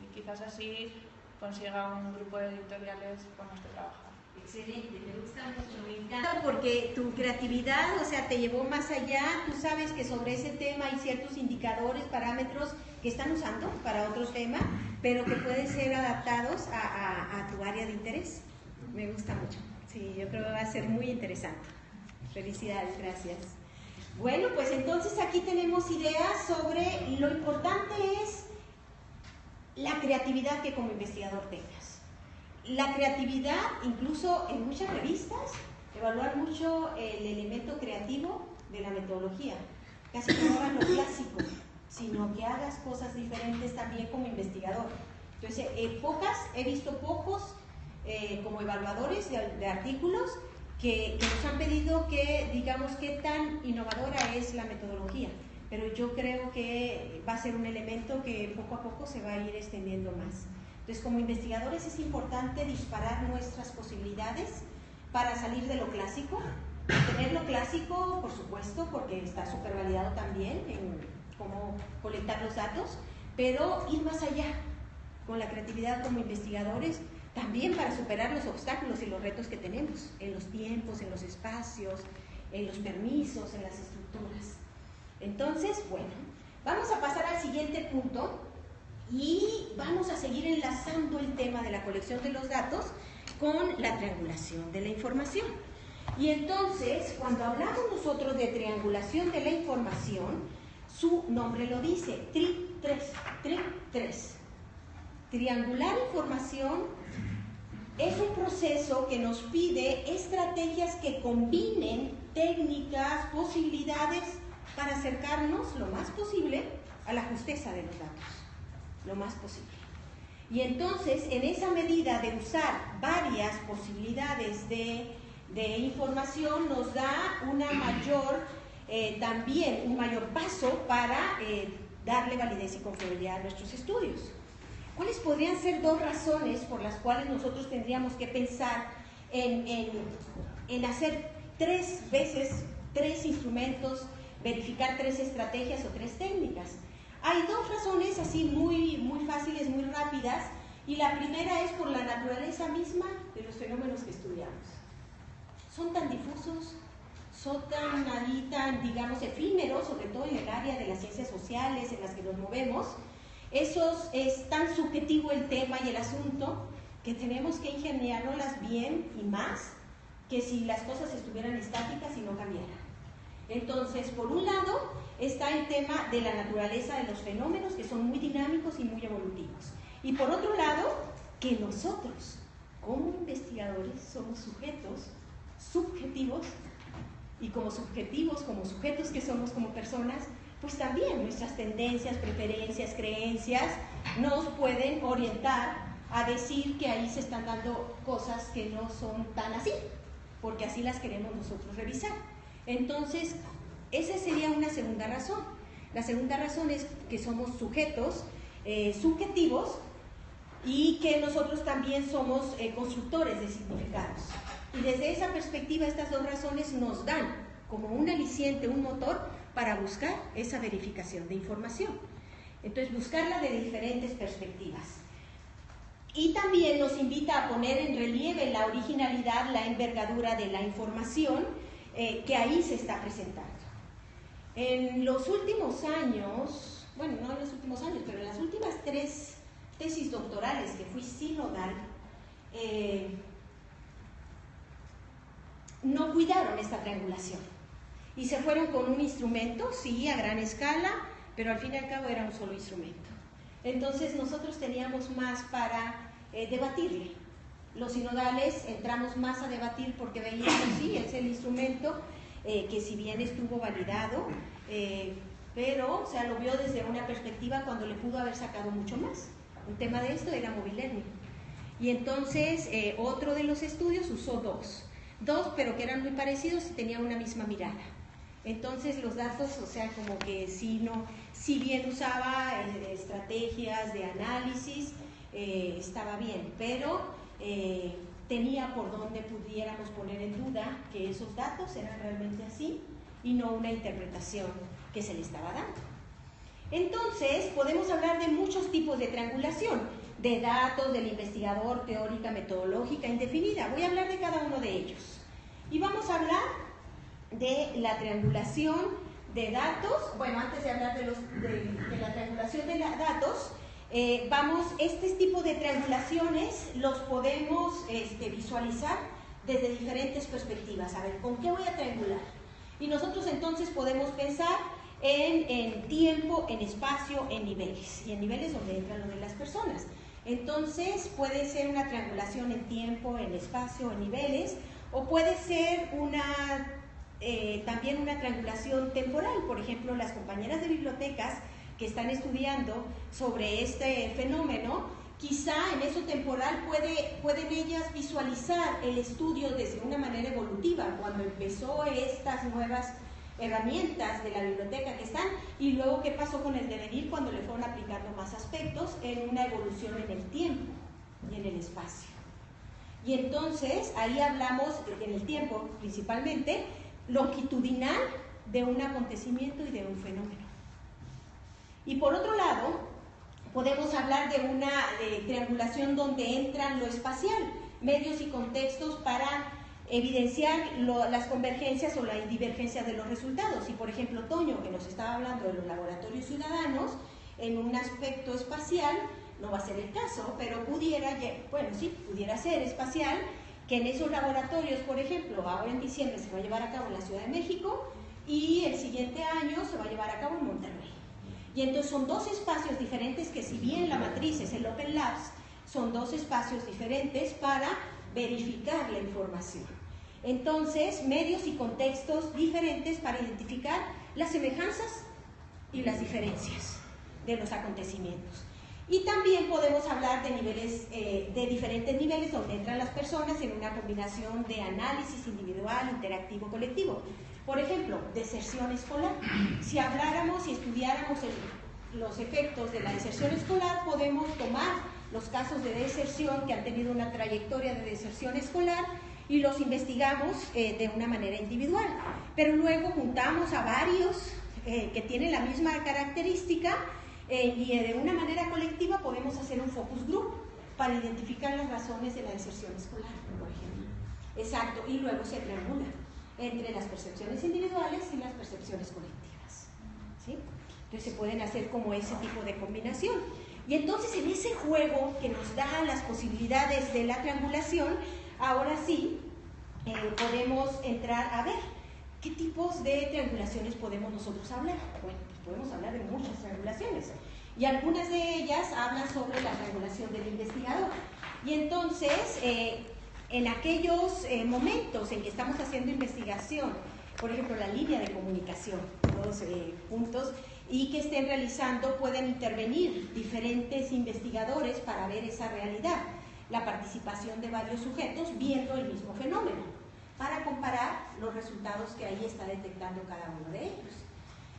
Y quizás así consiga un grupo de editoriales con los que trabajar. Excelente, me gusta mucho, me encanta porque tu creatividad, o sea, te llevó más allá. Tú sabes que sobre ese tema hay ciertos indicadores, parámetros que están usando para otro tema, pero que pueden ser adaptados a tu área de interés. Me gusta mucho. Sí, yo creo que va a ser muy interesante. Felicidades, gracias. Bueno, pues entonces aquí tenemos ideas sobre lo importante es la creatividad que como investigador tengas. La creatividad, incluso en muchas revistas, evaluar mucho el elemento creativo de la metodología. Casi no hagas lo clásico, sino que hagas cosas diferentes también como investigador. Entonces, he visto pocos como evaluadores de artículos que nos han pedido que digamos qué tan innovadora es la metodología. Pero yo creo que va a ser un elemento que poco a poco se va a ir extendiendo más. Entonces, como investigadores es importante disparar nuestras posibilidades para salir de lo clásico, tener lo clásico, por supuesto, porque está súper validado también en cómo colectar los datos, pero ir más allá con la creatividad como investigadores, también para superar los obstáculos y los retos que tenemos en los tiempos, en los espacios, en los permisos, en las estructuras. Entonces, bueno, vamos a pasar al siguiente punto y vamos a seguir enlazando el tema de la colección de los datos con la triangulación de la información. Y entonces, cuando hablamos nosotros de triangulación de la información, su nombre lo dice, TRI3. Triangular información es un proceso que nos pide estrategias que combinen técnicas, posibilidades para acercarnos lo más posible a la justeza de los datos, lo más posible. Y entonces, en esa medida de usar varias posibilidades de información, nos da una mayor, también un mayor paso para darle validez y confiabilidad a nuestros estudios. ¿cuáles podrían ser 2 razones por las cuales nosotros tendríamos que pensar en hacer 3 veces 3 instrumentos, verificar 3 estrategias o 3 técnicas? Hay 2 razones así muy fáciles, muy rápidas, y la primera es por la naturaleza misma de los fenómenos que estudiamos. Son tan difusos, son tan, digamos, efímeros, sobre todo en el área de las ciencias sociales en las que nos movemos. Es tan subjetivo el tema y el asunto que tenemos que ingeniárnoslas bien y más que si las cosas estuvieran estáticas y no cambiaran. Entonces, por un lado, está el tema de la naturaleza de los fenómenos, que son muy dinámicos y muy evolutivos. Y por otro lado, que nosotros, como investigadores, somos sujetos subjetivos, y como subjetivos, como sujetos que somos como personas, pues también nuestras tendencias, preferencias, creencias nos pueden orientar a decir que ahí se están dando cosas que no son tan así, porque así las queremos nosotros revisar. Entonces, esa sería una segunda razón. La segunda razón es que somos sujetos subjetivos y que nosotros también somos constructores de significados. Y desde esa perspectiva, estas 2 razones nos dan como un aliciente, un motor para buscar esa verificación de información. Entonces, buscarla de diferentes perspectivas. Y también nos invita a poner en relieve la originalidad, la envergadura de la información que ahí se está presentando. En los últimos años, bueno, no en los últimos años, pero en las últimas 3 tesis doctorales que fui sinodal, no cuidaron esta triangulación y se fueron con un instrumento, sí, a gran escala, pero al fin y al cabo era un solo instrumento. Entonces nosotros teníamos más para debatirle. Los sinodales entramos más a debatir porque veíamos, sí, es el instrumento que si bien estuvo validado, pero o sea, lo vio desde una perspectiva cuando le pudo haber sacado mucho más. Un tema de esto era Mobile Learning. Y entonces otro de los estudios usó 2, pero que eran muy parecidos y tenían una misma mirada. Entonces los datos, o sea, como que si bien usaba estrategias de análisis, estaba bien, pero tenía por donde pudiéramos poner en duda que esos datos eran realmente así y no una interpretación que se le estaba dando. Entonces, podemos hablar de muchos tipos de triangulación, de datos, del investigador, teórica, metodológica, indefinida. Voy a hablar de cada uno de ellos. Y vamos a hablar de la triangulación de datos. Bueno, antes de hablar de la triangulación de datos, este tipo de triangulaciones los podemos visualizar desde diferentes perspectivas. A ver, ¿con qué voy a triangular? Y nosotros entonces podemos pensar en tiempo, en espacio, en niveles. Y en niveles donde entra lo de las personas. Entonces puede ser una triangulación en tiempo, en espacio, en niveles, o puede ser también una triangulación temporal. Por ejemplo, las compañeras de bibliotecas que están estudiando sobre este fenómeno, quizá en eso temporal pueden ellas visualizar el estudio desde una manera evolutiva, cuando empezó estas nuevas herramientas de la biblioteca que están, y luego qué pasó con el devenir cuando le fueron aplicando más aspectos en una evolución en el tiempo y en el espacio. Y entonces ahí hablamos en el tiempo principalmente longitudinal de un acontecimiento y de un fenómeno. Y por otro lado, podemos hablar de una triangulación donde entran lo espacial, medios y contextos para evidenciar las convergencias o la divergencia de los resultados. Y por ejemplo, Toño, que nos estaba hablando de los laboratorios ciudadanos, en un aspecto espacial, no va a ser el caso, pero pudiera ser espacial, que en esos laboratorios, por ejemplo, ahora en diciembre se va a llevar a cabo en la Ciudad de México y el siguiente año se va a llevar a cabo en Monterrey. Y entonces son 2 espacios diferentes que, si bien la matriz es el Open Labs, son 2 espacios diferentes para verificar la información. Entonces, medios y contextos diferentes para identificar las semejanzas y las diferencias de los acontecimientos. Y también podemos hablar de niveles, de diferentes niveles donde entran las personas en una combinación de análisis individual, interactivo, colectivo. Por ejemplo, deserción escolar. Si habláramos y estudiáramos los efectos de la deserción escolar, podemos tomar los casos de deserción que han tenido una trayectoria de deserción escolar y los investigamos de una manera individual. Pero luego juntamos a varios que tienen la misma característica y de una manera colectiva podemos hacer un focus group para identificar las razones de la deserción escolar, por ejemplo. Exacto, y luego se triangula entre las percepciones individuales y las percepciones colectivas, ¿sí? Entonces se pueden hacer como ese tipo de combinación. Y entonces en ese juego que nos da las posibilidades de la triangulación, ahora sí podemos entrar a ver qué tipos de triangulaciones podemos nosotros hablar. Bueno, pues podemos hablar de muchas triangulaciones. Y algunas de ellas hablan sobre la triangulación del investigador. Y entonces, en aquellos momentos en que estamos haciendo investigación, por ejemplo, la línea de comunicación, todos puntos, y que estén realizando, pueden intervenir diferentes investigadores para ver esa realidad, la participación de varios sujetos viendo el mismo fenómeno, para comparar los resultados que ahí está detectando cada uno de ellos.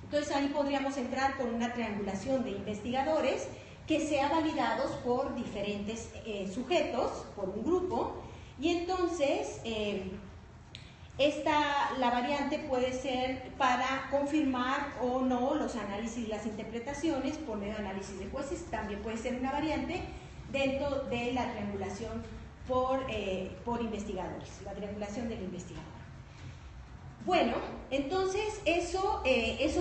Entonces ahí podríamos entrar con una triangulación de investigadores que sea validados por diferentes sujetos, por un grupo, y entonces la variante puede ser para confirmar o no los análisis y las interpretaciones por medio de análisis de jueces. También puede ser una variante dentro de la triangulación por investigadores, la triangulación del investigador. Bueno, entonces eso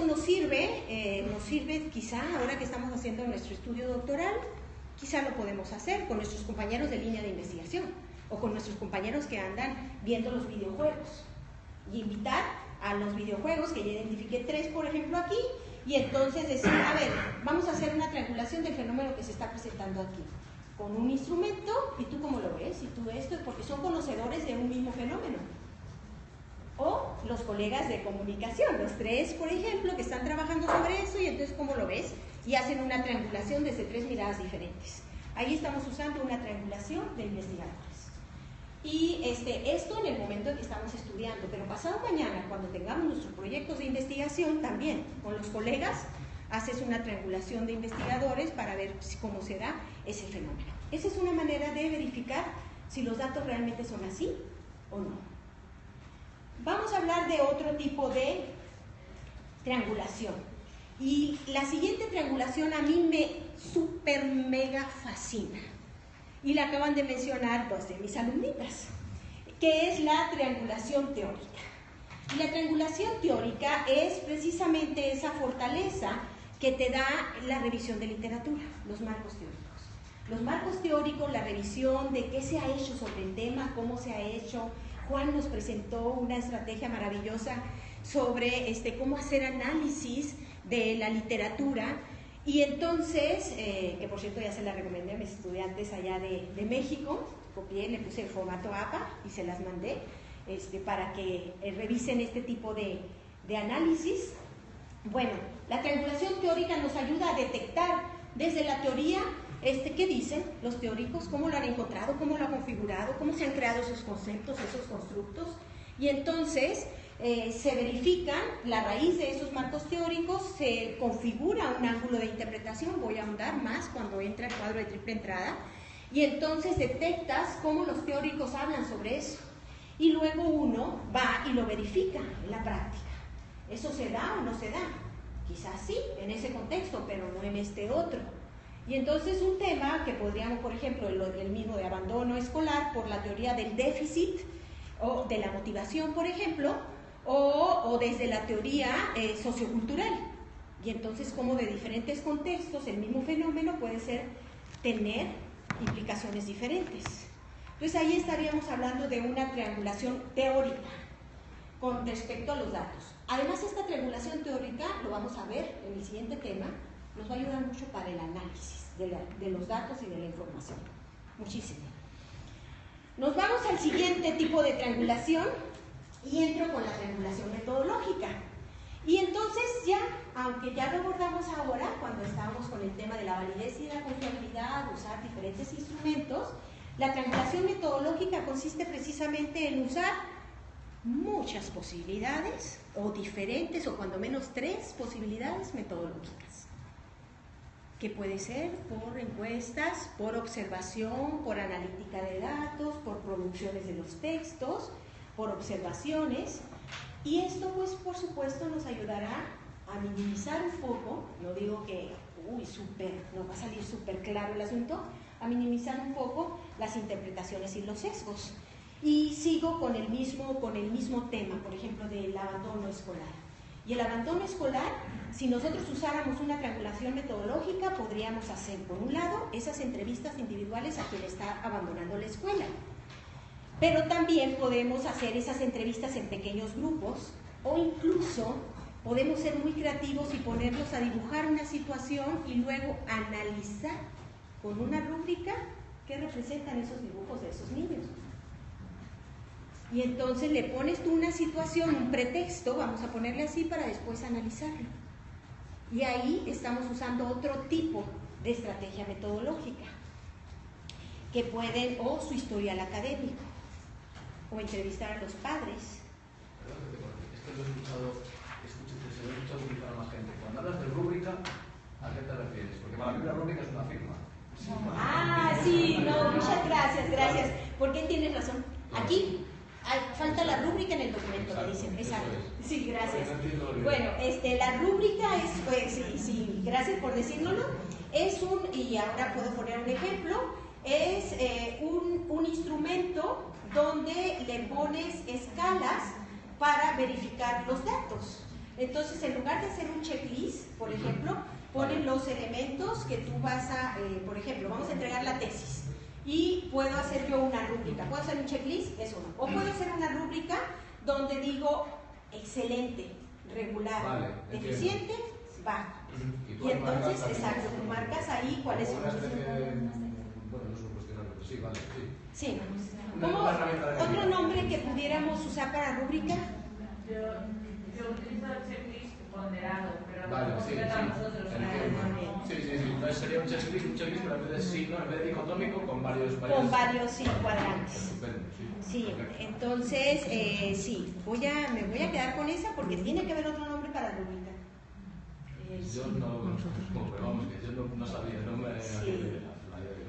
nos sirve quizá ahora que estamos haciendo nuestro estudio doctoral, quizá lo podemos hacer con nuestros compañeros de línea de investigación o con nuestros compañeros que andan viendo los videojuegos y invitar a los videojuegos, que ya identifiqué 3 por ejemplo aquí, y entonces decir, a ver, vamos a hacer una triangulación del fenómeno que se está presentando aquí con un instrumento, y tú cómo lo ves, y tú esto, porque son conocedores de un mismo fenómeno. O los colegas de comunicación, los 3, por ejemplo, que están trabajando sobre eso, y entonces ¿cómo lo ves? Y hacen una triangulación desde 3 miradas diferentes. Ahí estamos usando una triangulación de investigadores. Y esto en el momento en que estamos estudiando, pero pasado mañana, cuando tengamos nuestros proyectos de investigación, también con los colegas, haces una triangulación de investigadores para ver cómo se da ese fenómeno. Esa es una manera de verificar si los datos realmente son así o no. Vamos a hablar de otro tipo de triangulación. Y la siguiente triangulación a mí me super mega fascina. Y la acaban de mencionar 2 de mis alumnitas, que es la triangulación teórica. Y la triangulación teórica es precisamente esa fortaleza que te da la revisión de literatura, los marcos teóricos. Los marcos teóricos, la revisión de qué se ha hecho sobre el tema, cómo se ha hecho. Juan nos presentó una estrategia maravillosa sobre cómo hacer análisis de la literatura. Y entonces, que por cierto ya se la recomendé a mis estudiantes allá de México, copié, le puse el formato APA y se las mandé para que revisen este tipo de análisis. Bueno, la triangulación teórica nos ayuda a detectar desde la teoría qué dicen los teóricos, cómo lo han encontrado, cómo lo han configurado, cómo se han creado esos conceptos, esos constructos, y entonces se verifica la raíz de esos marcos teóricos, se configura un ángulo de interpretación, voy a ahondar más cuando entra el cuadro de triple entrada, y entonces detectas cómo los teóricos hablan sobre eso, y luego uno va y lo verifica en la práctica. ¿Eso se da o no se da? Quizás sí, en ese contexto, pero no en este otro. Y entonces un tema que podríamos, por ejemplo, el mismo de abandono escolar por la teoría del déficit o de la motivación, por ejemplo, o desde la teoría sociocultural. Y entonces como de diferentes contextos el mismo fenómeno puede tener implicaciones diferentes. Entonces ahí estaríamos hablando de una triangulación teórica con respecto a los datos. Además, esta triangulación teórica, lo vamos a ver en el siguiente tema, nos va a ayudar mucho para el análisis de los datos y de la información. Muchísimo. Nos vamos al siguiente tipo de triangulación y entro con la triangulación metodológica. Y entonces ya, aunque ya lo abordamos ahora, cuando estábamos con el tema de la validez y la confiabilidad, usar diferentes instrumentos, la triangulación metodológica consiste precisamente en usar muchas posibilidades, o diferentes, o cuando menos 3 posibilidades metodológicas. que puede ser por encuestas, por observación, por analítica de datos, por producciones de los textos, por observaciones, y esto pues por supuesto nos ayudará a minimizar un poco, no digo que no va a salir súper claro el asunto, a minimizar un poco las interpretaciones y los sesgos. Y sigo con el mismo tema, por ejemplo, del abandono escolar. Y el abandono escolar, si nosotros usáramos una triangulación metodológica, podríamos hacer, por un lado, esas entrevistas individuales a quien está abandonando la escuela. Pero también podemos hacer esas entrevistas en pequeños grupos, o incluso podemos ser muy creativos y ponerlos a dibujar una situación y luego analizar con una rúbrica qué representan esos dibujos de esos niños. Y entonces le pones tú una situación, un pretexto, vamos a ponerle así, para después analizarlo. Y ahí estamos usando otro tipo de estrategia metodológica, que pueden, o su historial académico, o entrevistar a los padres. Esto lo he escuchado utilizar a más gente. Cuando hablas de rúbrica, ¿a qué te refieres? Porque para mí la rúbrica es una firma. Ah, sí, no, muchas gracias, porque tienes razón. Aquí falta la rúbrica en el documento, me dicen. Exacto. Sí, gracias. Bueno, la rúbrica es, pues, sí, gracias por decírnoslo. Es y ahora puedo poner un ejemplo, es un instrumento donde le pones escalas para verificar los datos. Entonces, en lugar de hacer un checklist, por ejemplo, ponen los elementos que tú vas a, por ejemplo, vamos a entregar la tesis y puedo hacer yo una rúbrica. ¿Puedo hacer un checklist? Eso no. O puedo hacer una rúbrica donde digo excelente, regular, deficiente, bajo. Y entonces, exacto, tú marcas ahí cuáles son los... Bueno, no es un cuestionario, pero sí, vale, sí. Sí. ¿Cómo otro nombre que pudiéramos usar para rúbrica? Yo utilizo el checklist ponderado, pero vale, no sí. nosotros. Sí. Entonces sería un checklist, pero en vez de signo, en vez de dicotómico, con varios sí, cuadrantes. Estupendo, sí. Entonces, sí, me voy a quedar con esa porque tiene que haber otro nombre para rúbrica. Yo no sabía, no me... Sí.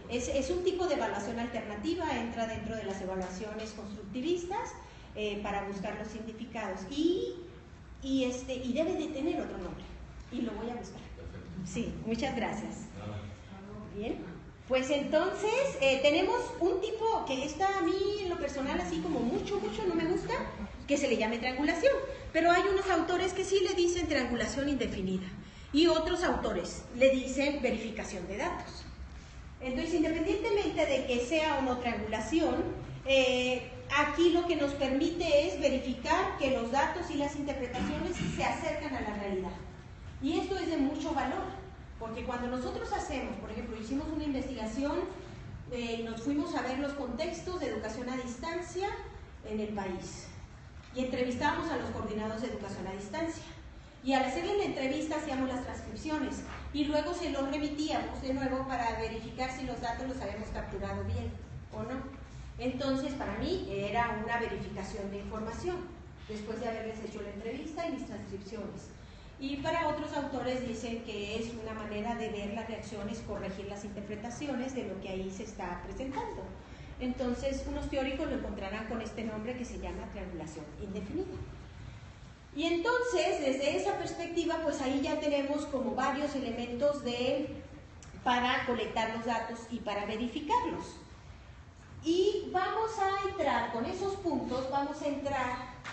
Es un tipo de evaluación alternativa, entra dentro de las evaluaciones constructivistas para buscar los significados y debe de tener otro nombre y lo voy a buscar. Sí, muchas gracias. Bien, pues entonces tenemos un tipo que está a mí en lo personal así como mucho no me gusta, que se le llame triangulación, pero hay unos autores que sí le dicen triangulación indefinida y otros autores le dicen verificación de datos. Entonces, independientemente de que sea o no triangulación, aquí lo que nos permite es verificar que los datos y las interpretaciones se acercan a la realidad. Y esto es de mucho valor, porque cuando nosotros hacemos, por ejemplo, hicimos una investigación y nos fuimos a ver los contextos de educación a distancia en el país y entrevistamos a los coordinados de educación a distancia. Y al hacerle la entrevista hacíamos las transcripciones y luego se los remitíamos de nuevo para verificar si los datos los habíamos capturado bien o no. Entonces, para mí era una verificación de información después de haberles hecho la entrevista y mis transcripciones. Y para otros autores dicen que es una manera de ver las reacciones, corregir las interpretaciones de lo que ahí se está presentando. Entonces, unos teóricos lo encontrarán con este nombre que se llama triangulación indefinida. Y entonces, desde esa perspectiva, pues ahí ya tenemos como varios elementos para colectar los datos y para verificarlos. Y vamos a entrar, con esos puntos,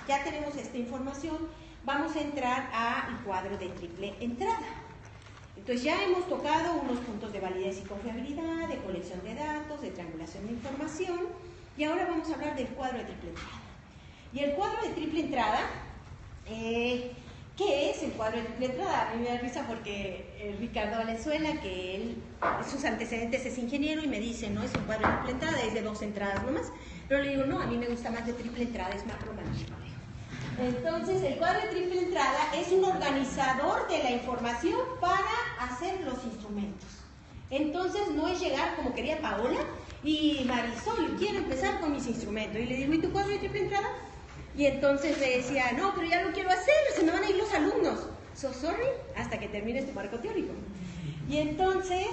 ya tenemos esta información, vamos a entrar al cuadro de triple entrada. Entonces ya hemos tocado unos puntos de validez y confiabilidad, de colección de datos, de triangulación de información, y ahora vamos a hablar del cuadro de triple entrada. Y el cuadro de triple entrada... ¿qué es el cuadro de triple entrada? A mí me da risa porque Ricardo Valenzuela, que sus antecedentes es ingeniero, y me dice, no es un cuadro de triple entrada, es de 2 entradas nomás. Pero le digo, no, a mí me gusta más de triple entrada, es más romántico. Entonces, el cuadro de triple entrada es un organizador de la información para hacer los instrumentos. Entonces, no es llegar como quería Paola y Marisol, quiero empezar con mis instrumentos. Y le digo, ¿y tu cuadro de triple entrada? Y entonces le decía, no, pero ya lo quiero hacer, se me van a ir los alumnos. So sorry, hasta que termines tu marco teórico. Y entonces,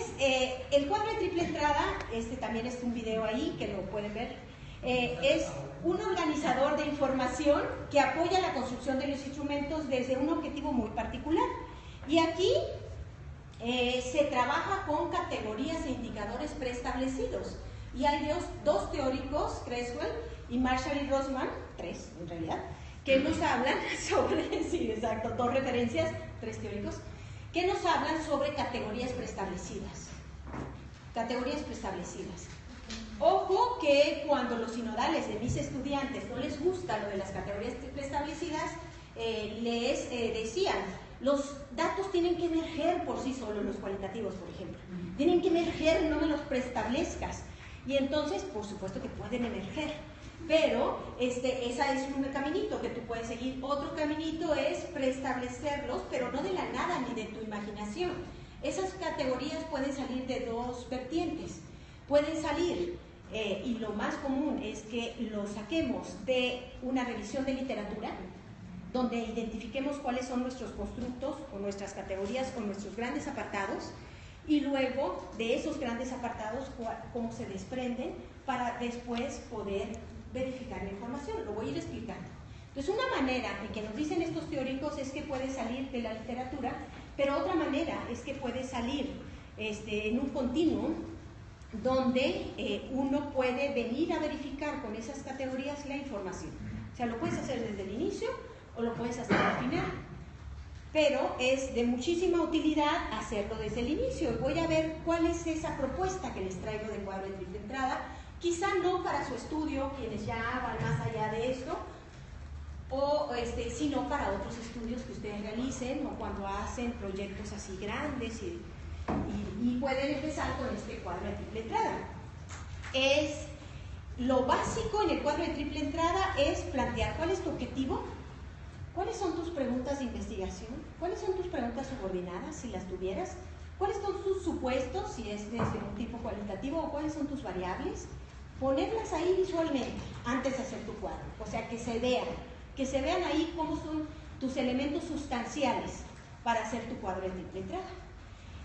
el cuadro de triple entrada, este también es un video ahí que lo pueden ver, es un organizador de información que apoya la construcción de los instrumentos desde un objetivo muy particular. Y aquí se trabaja con categorías e indicadores preestablecidos. Y hay dos teóricos, Creswell y Marshall y Rosman, 3 en realidad, que nos hablan sobre, sí, exacto, 2 referencias, 3 teóricos, que nos hablan sobre categorías preestablecidas. Categorías preestablecidas. Ojo que cuando los sinodales de mis estudiantes no les gusta lo de las categorías preestablecidas, les decían, los datos tienen que emerger por sí solos, los cualitativos, por ejemplo. Tienen que emerger, no me los preestablezcas. Y entonces, por supuesto que pueden emerger. Pero ese es un caminito que tú puedes seguir. Otro caminito es preestablecerlos, pero no de la nada ni de tu imaginación. Esas categorías pueden salir de 2 vertientes. Pueden salir, y lo más común es que lo saquemos de una revisión de literatura, donde identifiquemos cuáles son nuestros constructos o nuestras categorías o nuestros grandes apartados, y luego de esos grandes apartados cómo se desprenden para después poder verificar la información. Lo voy a ir explicando. Entonces, una manera en que nos dicen estos teóricos es que puede salir de la literatura, pero otra manera es que puede salir en un continuum donde uno puede venir a verificar con esas categorías la información. O sea, lo puedes hacer desde el inicio o lo puedes hacer al final, pero es de muchísima utilidad hacerlo desde el inicio. Y voy a ver cuál es esa propuesta que les traigo de cuadro de triple entrada, quizá no para su estudio, quienes ya van más allá de esto, o sino para otros estudios que ustedes realicen o cuando hacen proyectos así grandes y pueden empezar con este cuadro de triple entrada. Lo básico en el cuadro de triple entrada es plantear cuál es tu objetivo, cuáles son tus preguntas de investigación, cuáles son tus preguntas subordinadas, si las tuvieras, cuáles son tus supuestos, si es desde un tipo cualitativo, o cuáles son tus variables, ponerlas ahí visualmente antes de hacer tu cuadro, o sea, que se vean ahí cómo son tus elementos sustanciales para hacer tu cuadro de triple entrada.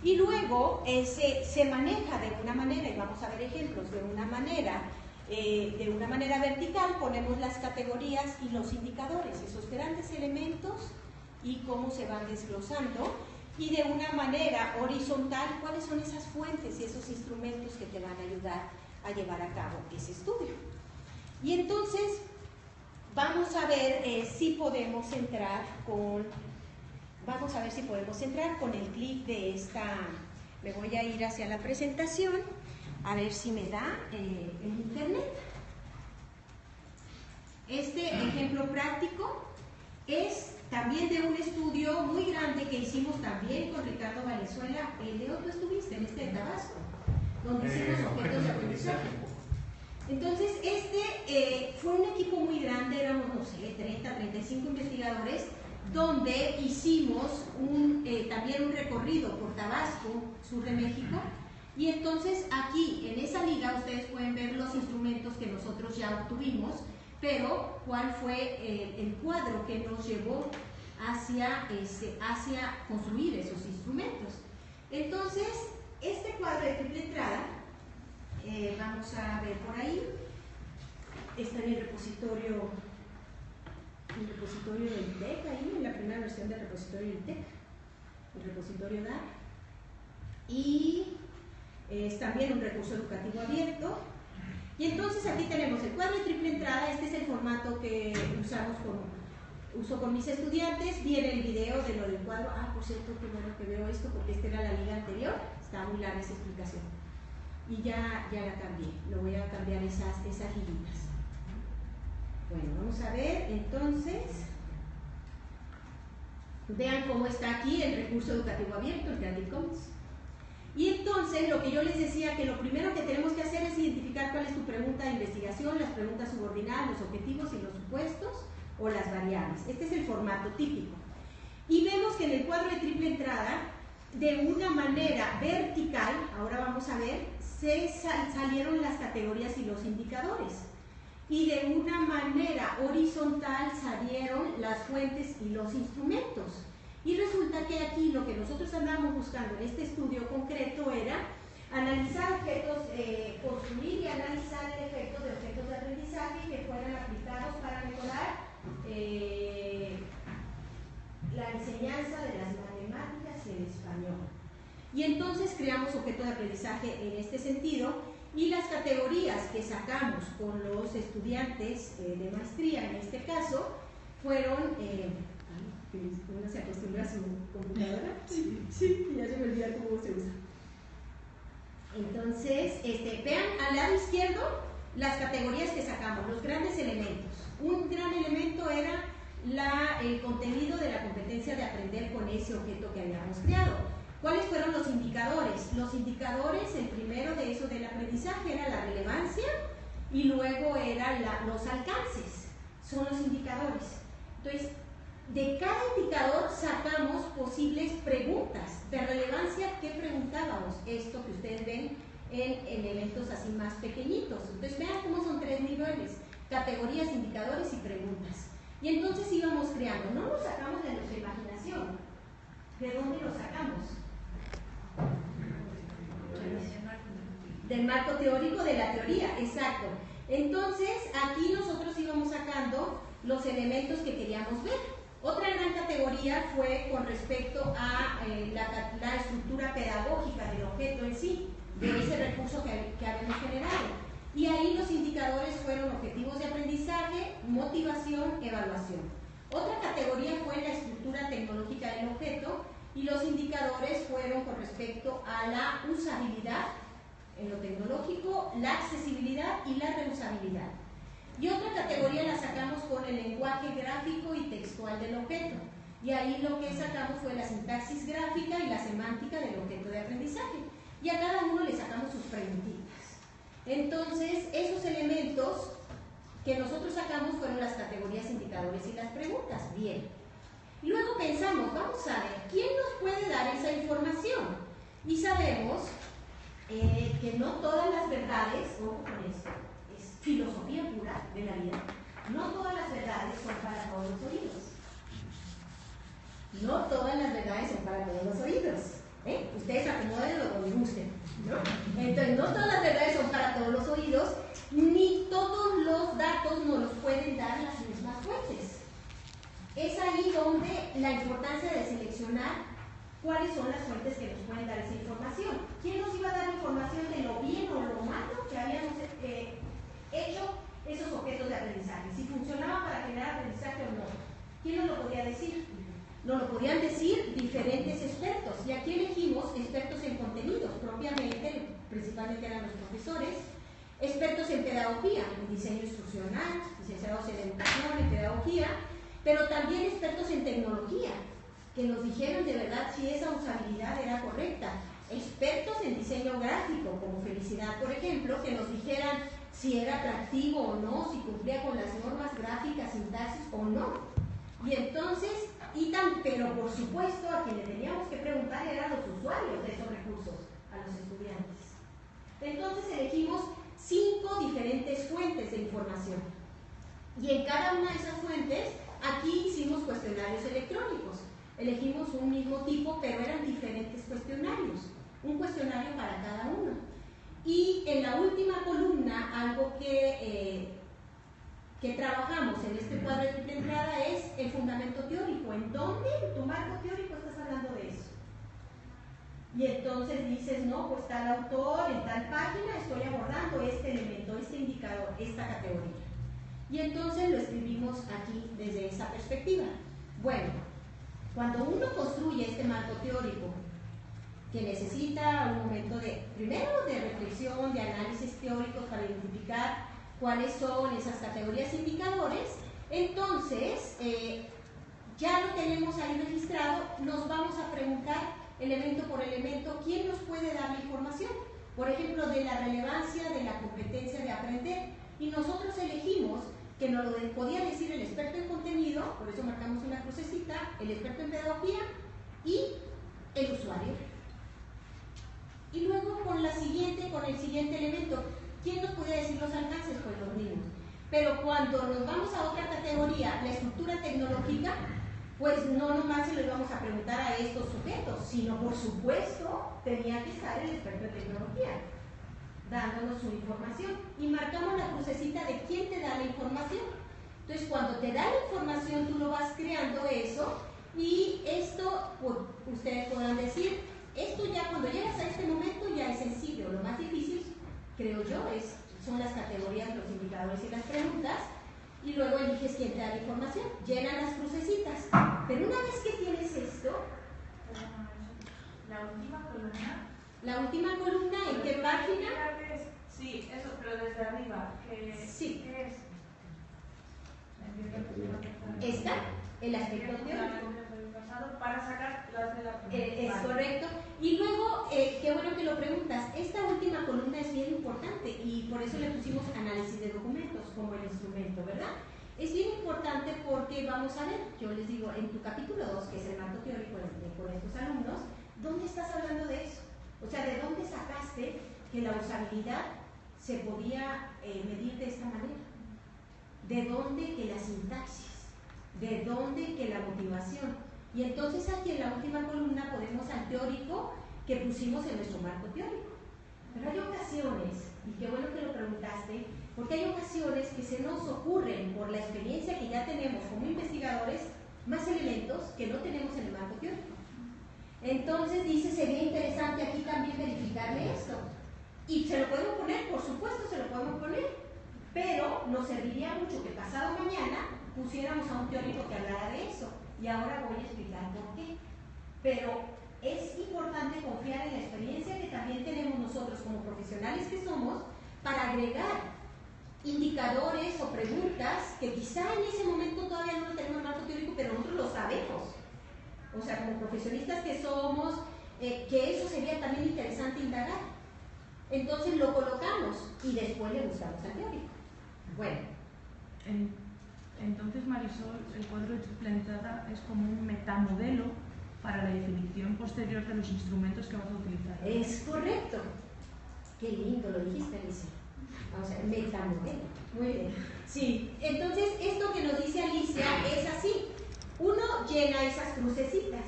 Y luego se maneja de una manera, y vamos a ver ejemplos, de una manera vertical, ponemos las categorías y los indicadores, esos grandes elementos y cómo se van desglosando, y de una manera horizontal, cuáles son esas fuentes y esos instrumentos que te van a ayudar a llevar a cabo ese estudio. Y entonces vamos a ver si podemos entrar con el clic de esta. Me voy a ir hacia la presentación a ver si me da en internet. Este ejemplo práctico es también de un estudio muy grande que hicimos también con Ricardo Valenzuela. Leo, tú estuviste en este de Tabasco, donde hicimos objetos de aprendizaje. Entonces, fue un equipo muy grande, éramos, no sé, 30, 35 investigadores, donde hicimos también un recorrido por Tabasco, sur de México, y entonces aquí, en esa liga, ustedes pueden ver los instrumentos que nosotros ya obtuvimos, pero cuál fue el cuadro que nos llevó hacia construir esos instrumentos. Entonces, este cuadro de triple entrada, vamos a ver por ahí, está en el repositorio del TEC, ahí en la primera versión del repositorio del TEC, el repositorio DAR, y es también un recurso educativo abierto. Y entonces aquí tenemos el cuadro de triple entrada. Este es el formato que uso con mis estudiantes. Viene el video de lo del cuadro. Por cierto, qué bueno que veo esto, porque esta era la liga anterior, está muy larga esa explicación y ya la cambié, lo voy a cambiar esas liguitas. Bueno, vamos a ver entonces, vean cómo está aquí el recurso educativo abierto, el Creative Commons. Y entonces lo que yo les decía, que lo primero que tenemos que hacer es identificar cuál es tu pregunta de investigación, las preguntas subordinadas, los objetivos y los supuestos, o las variables. Este es el formato típico. Y vemos que en el cuadro de triple entrada, de una manera vertical, ahora vamos a ver, salieron las categorías y los indicadores. Y de una manera horizontal salieron las fuentes y los instrumentos. Y resulta que aquí lo que nosotros andábamos buscando en este estudio concreto era analizar objetos, construir y analizar el efecto de objetos de aprendizaje que fueran aplicados para mejorar la enseñanza de las matemáticas y el español. Y entonces creamos objetos de aprendizaje en este sentido, y las categorías que sacamos con los estudiantes de maestría en este caso fueron uno se acostumbra a su computadora, sí, ya se me olvida cómo se usa. Entonces, vean al lado izquierdo las categorías que sacamos, los grandes elementos. Un gran elemento era el contenido de la competencia de aprender con ese objeto que habíamos creado. ¿Cuáles fueron los indicadores? Los indicadores, el primero de eso del aprendizaje era la relevancia y luego eran los alcances, son los indicadores. Entonces, de cada indicador sacamos posibles preguntas. De relevancia, ¿qué preguntábamos? Esto que ustedes ven en elementos así más pequeñitos. Entonces vean cómo son 3 niveles: categorías, indicadores y preguntas. Y entonces íbamos creando. No lo sacamos de nuestra imaginación. ¿De dónde lo sacamos? Del marco teórico de la teoría, exacto. Entonces aquí nosotros íbamos sacando los elementos que queríamos ver. Otra gran categoría fue con respecto a la estructura pedagógica del objeto en sí, de ese recurso que habíamos generado. Y ahí los indicadores fueron objetivos de aprendizaje, motivación, evaluación. Otra categoría fue la estructura tecnológica del objeto, y los indicadores fueron con respecto a la usabilidad en lo tecnológico, la accesibilidad y la reusabilidad. Y otra categoría la sacamos con el lenguaje gráfico y textual del objeto. Y ahí lo que sacamos fue la sintaxis gráfica y la semántica del objeto de aprendizaje. Y a cada uno le sacamos sus preguntitas. Entonces, esos elementos que nosotros sacamos fueron las categorías, indicadores y las preguntas. Bien. Y luego pensamos, vamos a ver, ¿quién nos puede dar esa información? Y sabemos que no todas las verdades, ojo con esto, filosofía pura de la vida, no todas las verdades son para todos los oídos. No todas las verdades son para todos los oídos. Ustedes acomoden lo que gusten, ¿no? Entonces, no todas las verdades son para todos los oídos, ni todos los datos nos los pueden dar las mismas fuentes. Es ahí donde la importancia de seleccionar cuáles son las fuentes que nos pueden dar esa información. ¿Quién nos iba a dar información de lo bien o lo malo que habíamos hecho esos objetos de aprendizaje? Si funcionaban para generar aprendizaje o no. ¿Quién nos lo podía decir? Nos lo podían decir diferentes expertos. Y aquí elegimos expertos en contenidos, propiamente, principalmente eran los profesores, expertos en pedagogía, en diseño instruccional, licenciados en educación, en pedagogía, pero también expertos en tecnología, que nos dijeron de verdad si esa usabilidad era correcta. Expertos en diseño gráfico, como Felicidad, por ejemplo, que nos dijeran si era atractivo o no, si cumplía con las normas gráficas, sintaxis o no. Y entonces, pero por supuesto a quien le teníamos que preguntar eran los usuarios de esos recursos, a los estudiantes. Entonces elegimos 5 diferentes fuentes de información. Y en cada una de esas fuentes, aquí hicimos cuestionarios electrónicos. Elegimos un mismo tipo, pero eran diferentes cuestionarios. Un cuestionario para cada uno. Y en la última columna, algo que trabajamos en este cuadro de entrada es el fundamento teórico. ¿En dónde en tu marco teórico estás hablando de eso? Y entonces dices, no, pues tal autor, en tal página estoy abordando este elemento, este indicador, esta categoría. Y entonces lo escribimos aquí desde esa perspectiva. Bueno, cuando uno construye este marco teórico, que necesita un momento primero de reflexión, de análisis teóricos para identificar cuáles son esas categorías e indicadores, entonces ya lo tenemos ahí registrado, nos vamos a preguntar elemento por elemento quién nos puede dar la información, por ejemplo, de la relevancia de la competencia de aprender, y nosotros elegimos que nos lo podía decir el experto en contenido, por eso marcamos una crucecita, el experto en pedagogía y el usuario. Y luego con el siguiente elemento, ¿quién nos podía decir los alcances? Pues los mismos. Pero cuando nos vamos a otra categoría, la estructura tecnológica, pues no nomás se les vamos a preguntar a estos sujetos, sino por supuesto tenía que estar el experto en tecnología dándonos su información y marcamos la crucecita de quién te da la información. Entonces cuando te da la información tú lo vas creando eso y esto, pues, ustedes podrán decir, esto ya cuando llegas a este momento ya es sencillo, lo más difícil creo yo son las categorías, los indicadores y las preguntas y luego eliges quién te da la información, llenan las crucecitas, pero una vez que tienes esto, la última columna. ¿La última columna en qué página? Sí, eso, pero desde arriba. Sí. ¿Qué es? ¿Esta? El aspecto teórico. Para sacar las de la es correcto. Y luego, qué bueno que lo preguntas, esta última columna es bien importante y por eso le pusimos análisis de documentos como el instrumento, ¿verdad? Es bien importante porque vamos a ver, yo les digo, en tu capítulo 2, que es el marco teórico con estos alumnos, ¿dónde estás hablando de eso? O sea, ¿de dónde sacaste que la usabilidad se podía medir de esta manera? ¿De dónde que la sintaxis? ¿De dónde que la motivación? Y entonces aquí en la última columna ponemos al teórico que pusimos en nuestro marco teórico. Pero hay ocasiones, y qué bueno que lo preguntaste, porque hay ocasiones que se nos ocurren por la experiencia que ya tenemos como investigadores más elementos que no tenemos en el marco teórico. Entonces dice, sería interesante aquí también verificarle esto. Y se lo podemos poner, por supuesto se lo podemos poner, pero nos serviría mucho que pasado mañana pusiéramos a un teórico que hablara de eso. Y ahora voy a explicar por qué. Pero es importante confiar en la experiencia que también tenemos nosotros como profesionales que somos para agregar indicadores o preguntas que quizá en ese momento todavía no lo tenemos en el marco teórico, pero nosotros lo sabemos. O sea, como profesionistas que somos, que eso sería también interesante indagar. Entonces lo colocamos y después le buscamos al teórico. Bueno. Entonces, Marisol, el cuadro de triple entrada es como un metamodelo para la definición posterior de los instrumentos que vas a utilizar. Es correcto. Qué lindo lo dijiste, Alicia. O sea, metamodelo. Muy bien. Sí, entonces esto que nos dice Alicia es así. Uno llena esas crucecitas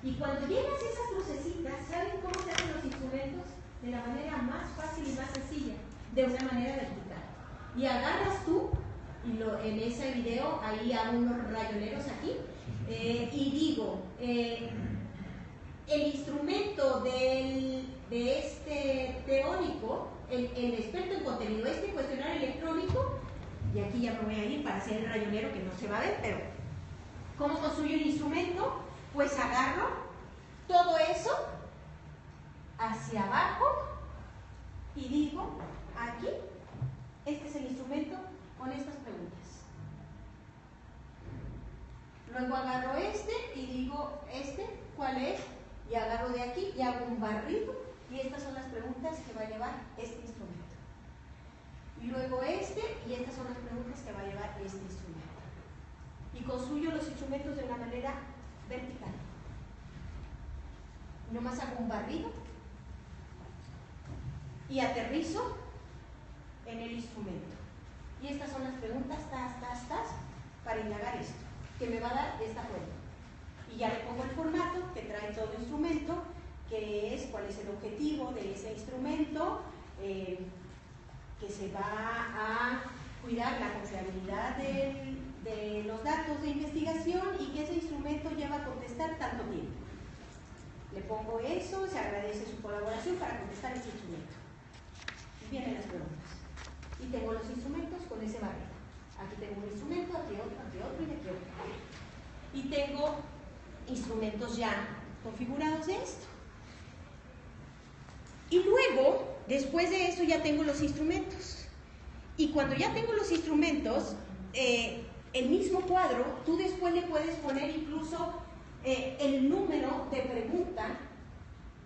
y cuando llenas esas crucecitas, ¿saben cómo se hacen los instrumentos? De la manera más fácil y más sencilla, de una manera vertical. Y agarras tú, y en ese video ahí hago unos rayoneros aquí, y digo, el instrumento de este teórico, el experto en contenido, este cuestionario electrónico, y aquí ya me voy a ir para hacer el rayonero que no se va a ver, pero ¿cómo construyo el instrumento? Pues agarro todo eso hacia abajo y digo, aquí, este es el instrumento con estas preguntas. Luego agarro este y digo, ¿cuál es? Y agarro de aquí y hago un barrido y estas son las preguntas que va a llevar este instrumento. Y luego y estas son las preguntas que va a llevar este instrumento. Y construyo los instrumentos de una manera vertical. Nomás hago un barrido y aterrizo en el instrumento. Y estas son las preguntas, para indagar esto, que me va a dar esta pregunta. Y ya le pongo el formato que trae todo el instrumento, que es cuál es el objetivo de ese instrumento, que se va a cuidar la confiabilidad de los datos de investigación y que ese instrumento lleva a contestar tanto tiempo. Le pongo eso, se agradece su colaboración para contestar ese instrumento. Y vienen las preguntas. Y tengo los instrumentos con ese barrito. Aquí tengo un instrumento, aquí otro y aquí otro. Y tengo instrumentos ya configurados de esto. Y luego, después de eso, ya tengo los instrumentos. Y cuando ya tengo los instrumentos, el mismo cuadro, tú después le puedes poner incluso el número de pregunta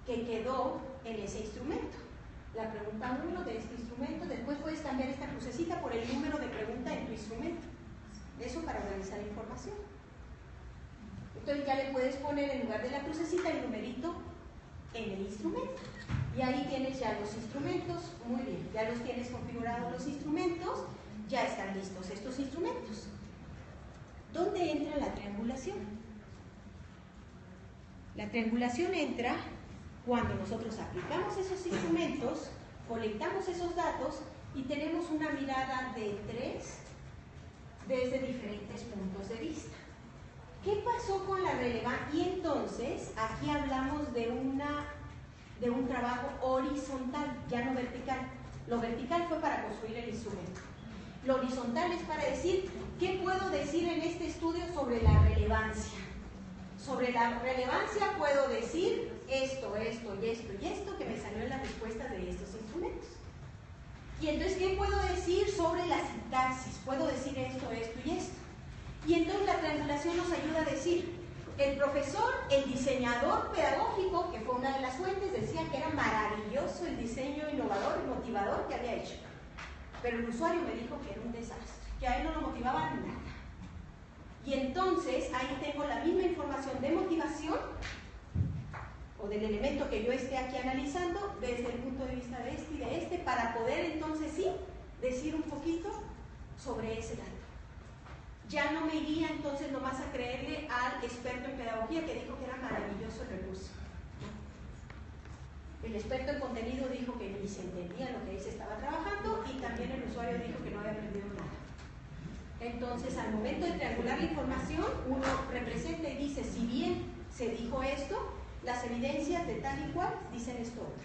que quedó en ese instrumento. La pregunta 1 de este instrumento, después puedes cambiar esta crucecita por el número de pregunta en tu instrumento. Eso para organizar información. Entonces ya le puedes poner en lugar de la crucecita el numerito en el instrumento. Y ahí tienes ya los instrumentos, muy bien, ya los tienes configurados los instrumentos, ya están listos estos instrumentos. ¿Dónde entra la triangulación? La triangulación entra cuando nosotros aplicamos esos instrumentos, colectamos esos datos y tenemos una mirada de tres desde diferentes puntos de vista. ¿Qué pasó con la relevancia? Y entonces aquí hablamos de un trabajo horizontal, ya no vertical. Lo vertical fue para construir el instrumento. Lo horizontal es para decir, ¿qué puedo decir en este estudio sobre la relevancia? Sobre la relevancia puedo decir esto, esto y esto y esto que me salió en las respuestas de estos instrumentos. Y entonces, ¿qué puedo decir sobre la sintaxis? Puedo decir esto, esto y esto. Y entonces la triangulación nos ayuda a decir, el profesor, el diseñador pedagógico, que fue una de las fuentes, decía que era maravilloso el diseño innovador y motivador que había hecho. Pero el usuario me dijo que era un desastre, que a él no lo motivaba nada. Y entonces ahí tengo la misma información de motivación o del elemento que yo esté aquí analizando desde el punto de vista de este y de este para poder entonces sí decir un poquito sobre ese dato. Ya no me iría entonces nomás a creerle al experto en pedagogía que dijo que era maravilloso el recurso. El experto en contenido dijo que ni se entendía lo que ahí se estaba trabajando y también el usuario dijo que no había aprendido nada. Entonces, al momento de triangular la información, uno representa y dice, si bien se dijo esto, las evidencias de tal y cual dicen esto otro.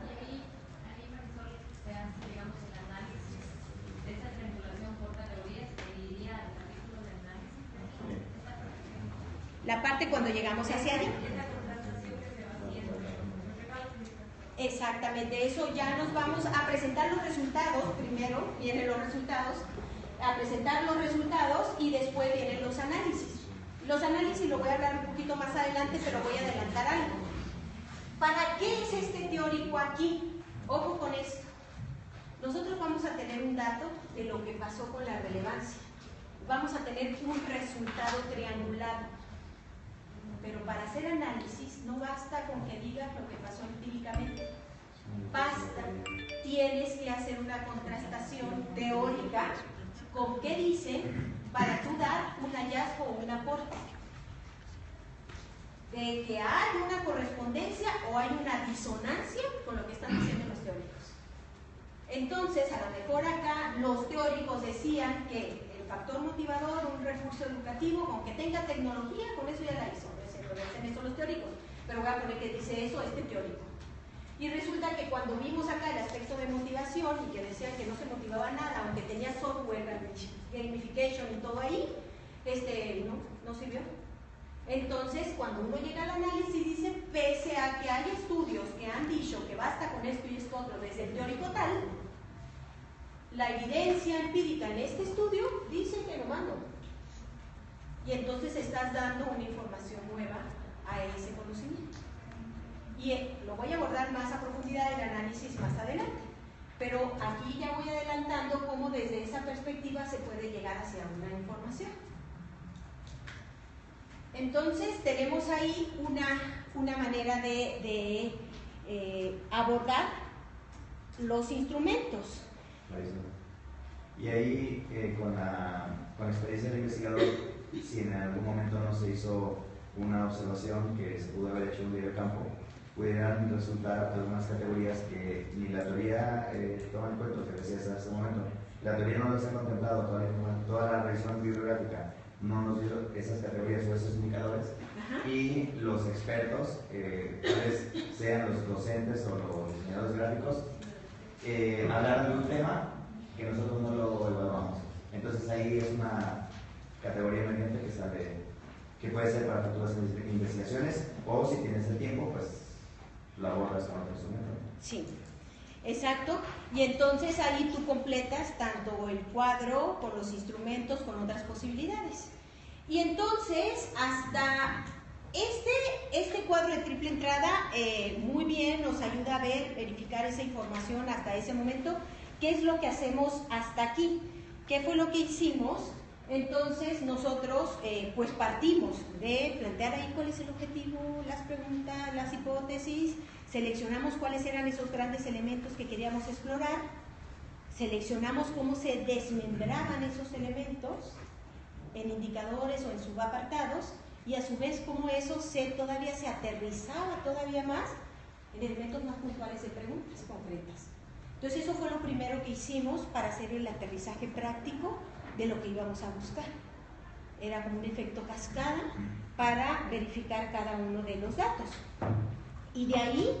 Y ahí Marisol, se hace, digamos, el análisis de esa triangulación por categorías que iría al capítulo de análisis. La parte cuando llegamos hacia allá. Exactamente, eso ya nos vamos a presentar los resultados, primero vienen los resultados, a presentar los resultados y después vienen los análisis. Los análisis lo voy a hablar un poquito más adelante, pero voy a adelantar algo. ¿Para qué es este teórico aquí? Ojo con esto. Nosotros vamos a tener un dato de lo que pasó con la relevancia. Vamos a tener un resultado triangulado. Pero para hacer análisis no basta con que digas lo que pasó empíricamente. Basta, tienes que hacer una contrastación teórica con qué dicen para tú dar un hallazgo o un aporte. De que hay una correspondencia o hay una disonancia con lo que están diciendo los teóricos. Entonces, a lo mejor acá los teóricos decían que el factor motivador, un recurso educativo, aunque tenga tecnología, con eso ya la hizo. Lo dicen eso los teóricos, pero voy a poner que dice eso este teórico. Y resulta que cuando vimos acá el aspecto de motivación y que decían que no se motivaba nada, aunque tenía software, gamification y todo ahí, no sirvió. Entonces, cuando uno llega al análisis, dice, pese a que hay estudios que han dicho que basta con esto y esto otro desde el teórico tal, la evidencia empírica en este estudio dice que no mando. Y entonces estás dando una información nueva a ese conocimiento. Y lo voy a abordar más a profundidad el análisis más adelante. Pero aquí ya voy adelantando cómo desde esa perspectiva se puede llegar hacia una información. Entonces tenemos ahí una manera de abordar los instrumentos. Y ahí con la experiencia del investigador, si en algún momento no se hizo una observación que se pudo haber hecho en un día de campo, pudieran resultar algunas categorías que ni la teoría toma en cuenta, que decías hace un momento. La teoría no los ha contemplado, toda la revisión bibliográfica no nos dio esas categorías o esos indicadores. Y los expertos, sean los docentes o los diseñadores gráficos, hablaron de un tema que nosotros no lo evaluamos. Entonces ahí es una categoría emergente que puede ser para futuras investigaciones, o si tienes el tiempo, pues lo abordas con otro instrumento. Sí, exacto. Y entonces ahí tú completas tanto el cuadro con los instrumentos, con otras posibilidades. Y entonces hasta este cuadro de triple entrada muy bien nos ayuda a verificar esa información hasta ese momento. ¿Qué es lo que hacemos hasta aquí? ¿Qué fue lo que hicimos? Entonces nosotros pues partimos de plantear ahí cuál es el objetivo, las preguntas, las hipótesis, seleccionamos cuáles eran esos grandes elementos que queríamos explorar, seleccionamos cómo se desmembraban esos elementos en indicadores o en subapartados y a su vez cómo eso todavía se aterrizaba todavía más en elementos más puntuales de preguntas concretas. Entonces eso fue lo primero que hicimos para hacer el aterrizaje práctico de lo que íbamos a buscar. Era como un efecto cascada para verificar cada uno de los datos. Y de ahí,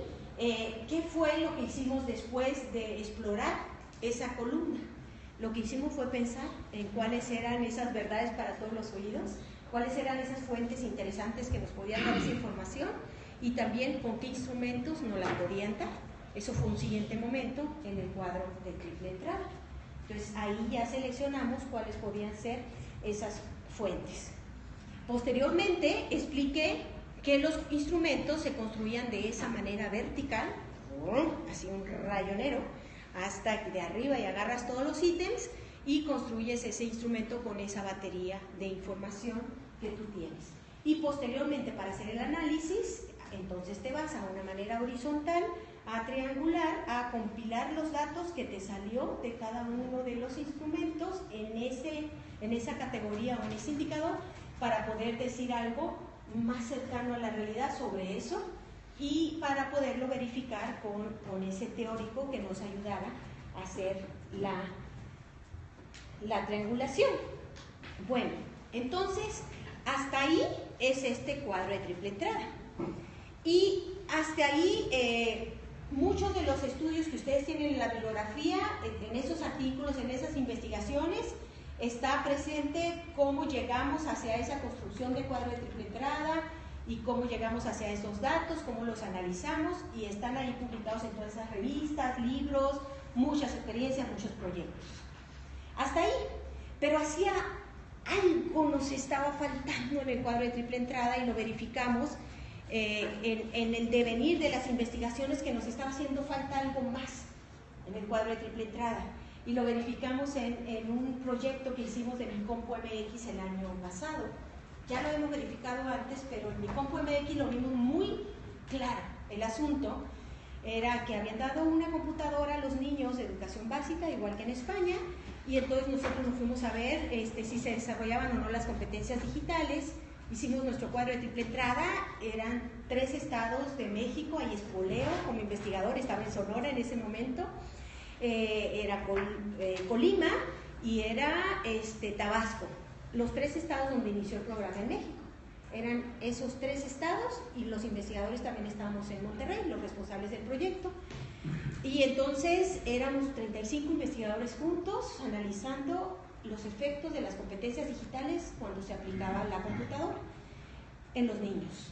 ¿qué fue lo que hicimos después de explorar esa columna? Lo que hicimos fue pensar en cuáles eran esas verdades para todos los oídos, cuáles eran esas fuentes interesantes que nos podían dar esa información y también con qué instrumentos nos la podían dar. Eso fue un siguiente momento en el cuadro de triple entrada. Entonces ahí ya seleccionamos cuáles podían ser esas fuentes. Posteriormente expliqué que los instrumentos se construían de esa manera vertical, así un rayonero, hasta de arriba y agarras todos los ítems y construyes ese instrumento con esa batería de información que tú tienes. Y posteriormente, para hacer el análisis, entonces te vas a una manera horizontal, a triangular, a compilar los datos que te salió de cada uno de los instrumentos en esa categoría o en ese indicador, para poder decir algo más cercano a la realidad sobre eso y para poderlo verificar con ese teórico que nos ayudara a hacer la triangulación. Bueno, entonces hasta ahí es este cuadro de triple entrada. Y hasta ahí muchos de los estudios que ustedes tienen en la bibliografía, en esos artículos, en esas investigaciones, está presente cómo llegamos hacia esa construcción de cuadro de triple entrada y cómo llegamos hacia esos datos, cómo los analizamos, y están ahí publicados en todas esas revistas, libros, muchas experiencias, muchos proyectos. Hasta ahí, pero hacía algo nos estaba faltando en el cuadro de triple entrada y lo verificamos en el devenir de las investigaciones, que nos estaba haciendo falta algo más en el cuadro de triple entrada. Y lo verificamos en un proyecto que hicimos de Micompu MX el año pasado. Ya lo hemos verificado antes, pero en Micompu MX lo vimos muy claro. El asunto era que habían dado una computadora a los niños de educación básica, igual que en España, y entonces nosotros nos fuimos a ver si se desarrollaban o no las competencias digitales. Hicimos nuestro cuadro de triple entrada, eran 3 estados de México, ahí es Poleo como investigador, estaba en Sonora en ese momento, era Colima y era Tabasco, los 3 estados donde inició el programa en México. Eran esos 3 estados y los investigadores también estábamos en Monterrey, los responsables del proyecto. Y entonces éramos 35 investigadores juntos analizando los efectos de las competencias digitales cuando se aplicaba la computadora en los niños.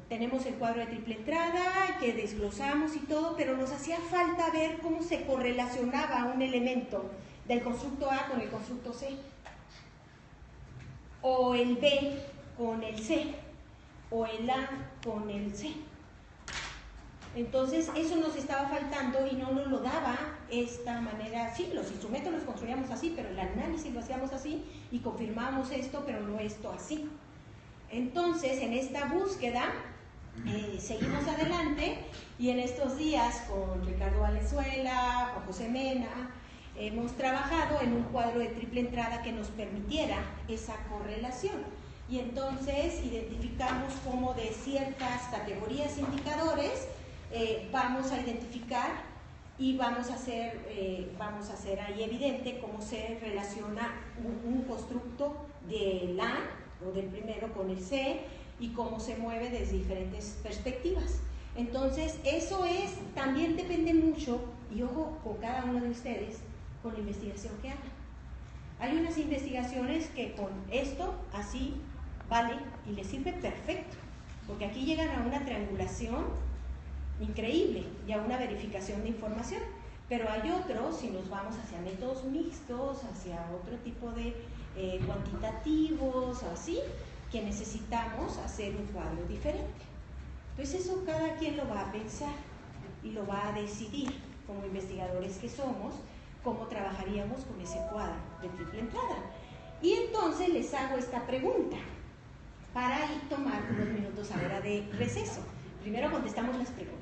Tenemos el cuadro de triple entrada que desglosamos y todo, pero nos hacía falta ver cómo se correlacionaba un elemento del constructo A con el constructo C, o el B con el C, o el A con el C. Entonces eso nos estaba faltando y no nos lo daba esta manera. Sí, los instrumentos los construíamos así, pero el análisis lo hacíamos así y confirmamos esto, pero no esto así. Entonces en esta búsqueda seguimos adelante, y en estos días con Ricardo Valenzuela, con José Mena, hemos trabajado en un cuadro de triple entrada que nos permitiera esa correlación. Y entonces identificamos cómo de ciertas categorías e indicadores vamos a identificar y vamos a hacer ahí evidente cómo se relaciona un constructo del A o del primero con el C y cómo se mueve desde diferentes perspectivas. Entonces eso también depende mucho, y ojo con cada uno de ustedes, con la investigación que hagan. Hay unas investigaciones que con esto así vale y les sirve perfecto, porque aquí llegan a una triangulación increíble y a una verificación de información. Pero hay otros, si nos vamos hacia métodos mixtos, hacia otro tipo de cuantitativos, así, que necesitamos hacer un cuadro diferente. Entonces eso cada quien lo va a pensar y lo va a decidir como investigadores que somos, cómo trabajaríamos con ese cuadro de triple entrada. Y entonces les hago esta pregunta para ir tomar unos minutos ahora de receso. Primero contestamos las preguntas.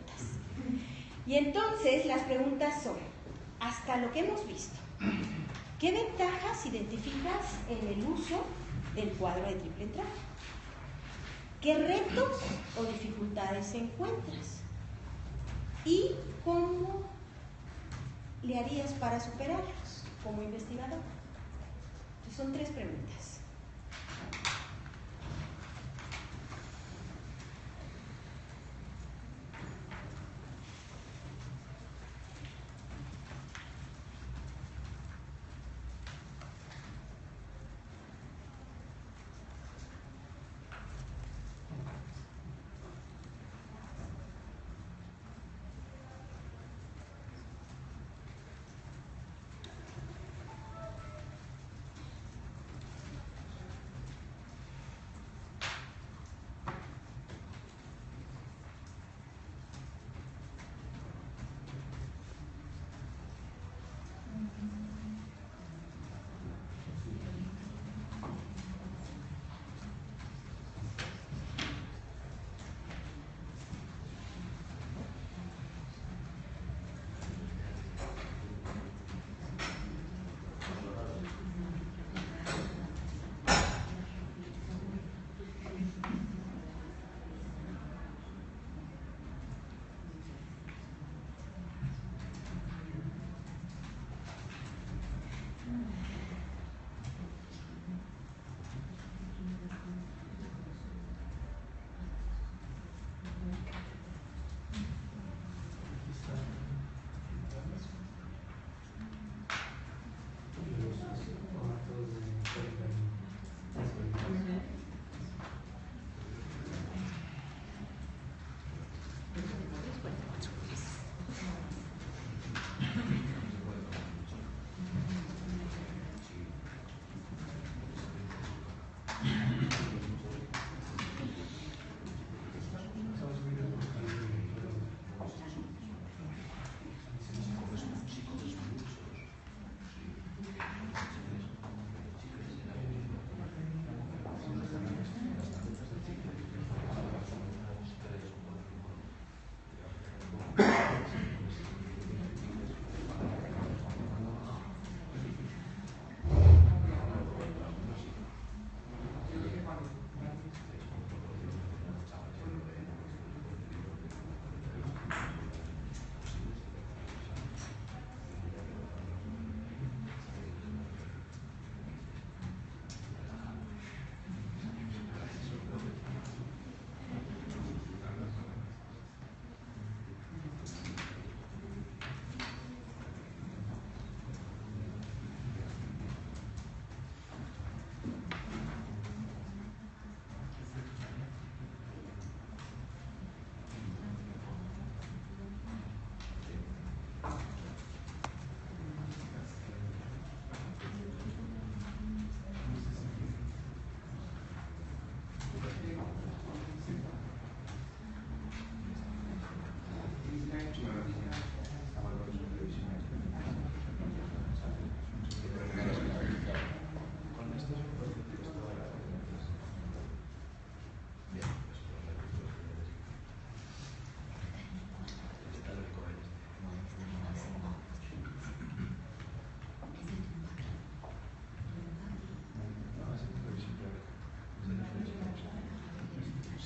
Y entonces las preguntas son, hasta lo que hemos visto, ¿qué ventajas identificas en el uso del cuadro de triple entrada. ¿Qué retos o dificultades encuentras? ¿Y cómo le harías para superarlos como investigador? Entonces, son 3 preguntas.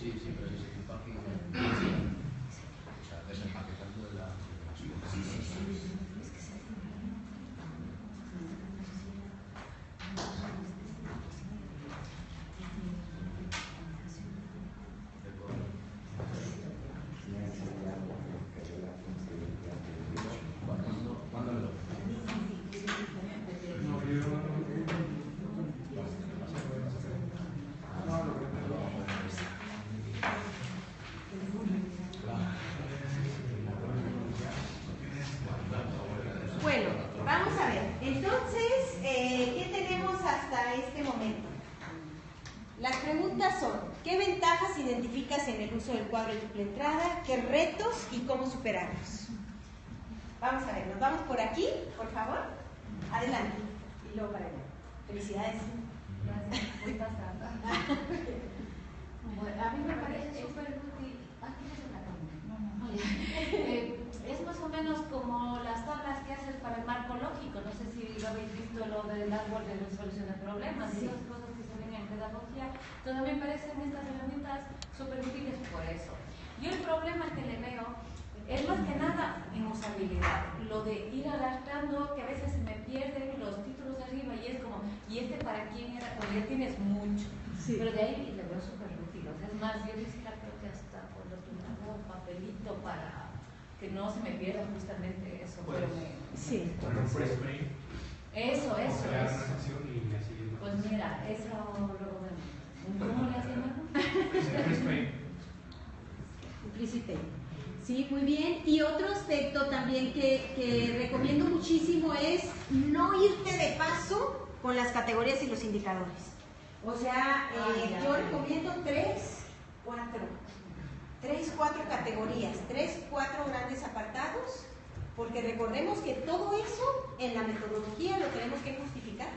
Sí, sí, pero es un parking. O sea, desempaquetando de la. Bueno, vamos a ver. Entonces, ¿qué tenemos hasta este momento? Las preguntas son: ¿qué ventajas identificas en el uso del cuadro de triple entrada? ¿Qué retos y cómo superarlos? Vamos a ver, nos vamos por aquí, por favor. Adelante. Y luego para allá. Felicidades. Gracias. Voy pasando. Bueno, a mí me parece súper útil. Aquí es una es más o menos como las tablas que haces para el marco lógico. No sé si lo habéis visto, lo del árbol de resolución de problemas y las cosas que se ven en pedagogía. Entonces me parecen estas herramientas súper útiles por eso. Yo el problema que le veo es más que nada en usabilidad, lo de ir arrastrando, que a veces se me pierden los títulos arriba y es como, ¿y este para quién era? Pues ya tienes mucho, sí. Pero de ahí le veo súper útil. O sea, es más, yo quisiera creo que hasta por lo que un papelito para que no se me pierda justamente eso. Pues, pero sí. Eso. Y pues mira, eso luego vemos. ¿Cómo le hacemos? Implicite. Sí, muy bien. Y otro aspecto también que recomiendo muchísimo es no irte de paso con las categorías y los indicadores. O sea, yo recomiendo 4 categorías, 4 grandes apartados, porque recordemos que todo eso en la metodología lo tenemos que justificar.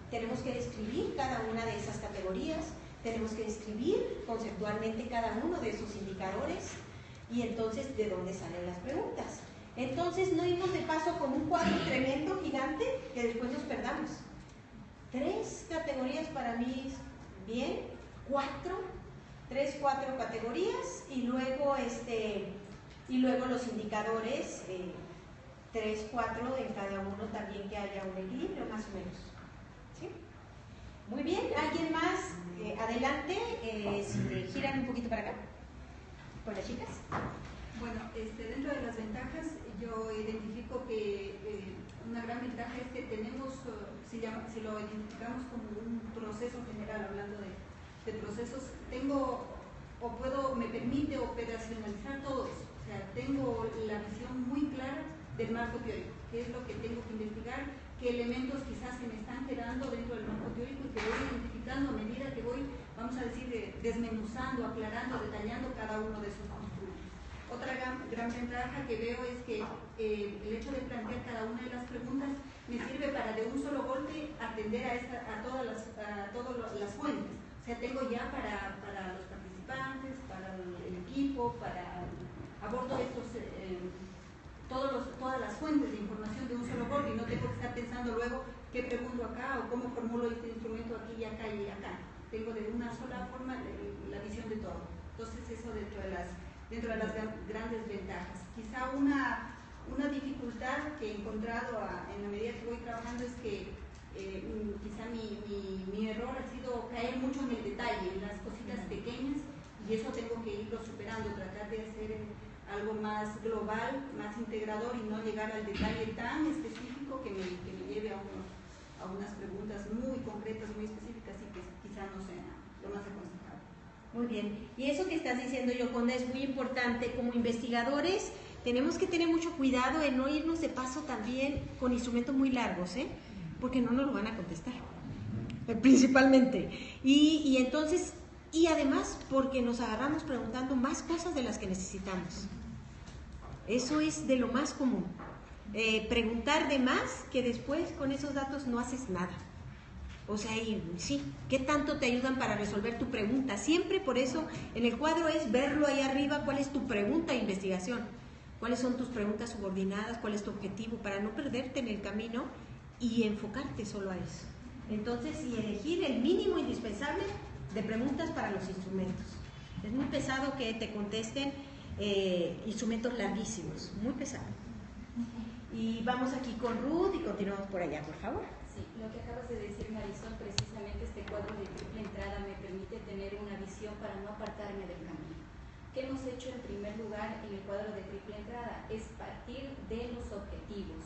Tenemos que describir cada una de esas categorías, tenemos que describir conceptualmente cada uno de esos indicadores y entonces de dónde salen las preguntas. Entonces no irnos de paso con un cuadro tremendo, gigante, que después nos perdamos. 3 categorías para mí, bien, 4 categorías y luego los indicadores, 3, 4 en cada uno también, que haya un equilibrio más o menos. ¿Sí? Muy bien, ¿alguien más? Adelante, si me giran un poquito para acá. ¿Con las chicas? Bueno, dentro de las ventajas, yo identifico que una gran ventaja es que tenemos, si lo identificamos como un proceso general, hablando de procesos, me permite operacionalizar todo eso. O sea, tengo la visión muy clara del marco teórico, qué es lo que tengo que investigar, qué elementos quizás se me están quedando dentro del marco teórico y que voy identificando a medida que voy, vamos a decir, desmenuzando, aclarando, detallando cada uno de esos constructos. Otra gran ventaja que veo es que el hecho de plantear cada una de las preguntas me sirve para de un solo golpe atender a todas las fuentes. O sea, tengo ya para los participantes, para el equipo, abordo todas las fuentes de información de un solo golpe y no tengo que estar pensando luego qué pregunto acá o cómo formulo este instrumento aquí y acá y acá. Tengo de una sola forma la visión de todo. Entonces eso dentro de las grandes ventajas. Quizá una dificultad que he encontrado en la medida que voy trabajando es que quizá mi error ha sido caer mucho en el detalle, en las cositas pequeñas, y eso tengo que irlo superando, tratar de hacer algo más global, más integrador y no llegar al detalle tan específico que me lleve a unas preguntas muy concretas, muy específicas y que quizá no sea lo más aconsejable. Muy bien, y eso que estás diciendo, Yoconda, es muy importante. Como investigadores tenemos que tener mucho cuidado en no irnos de paso también con instrumentos muy largos, porque no nos lo van a contestar, principalmente. Y entonces, y además porque nos agarramos preguntando más cosas de las que necesitamos. Eso es de lo más común. Preguntar de más que después con esos datos no haces nada. O sea, y sí, ¿qué tanto te ayudan para resolver tu pregunta? Siempre por eso en el cuadro es verlo ahí arriba, cuál es tu pregunta de investigación, cuáles son tus preguntas subordinadas, cuál es tu objetivo, para no perderte en el camino y enfocarte solo a eso. Entonces, y elegir el mínimo indispensable de preguntas para los instrumentos. Es muy pesado que te contesten instrumentos larguísimos, muy pesado. Y vamos aquí con Ruth y continuamos por allá, por favor. Sí, lo que acabas de decir, Marisol, precisamente este cuadro de triple entrada me permite tener una visión para no apartarme del camino. ¿Qué hemos hecho en primer lugar en el cuadro de triple entrada? Es partir de los objetivos,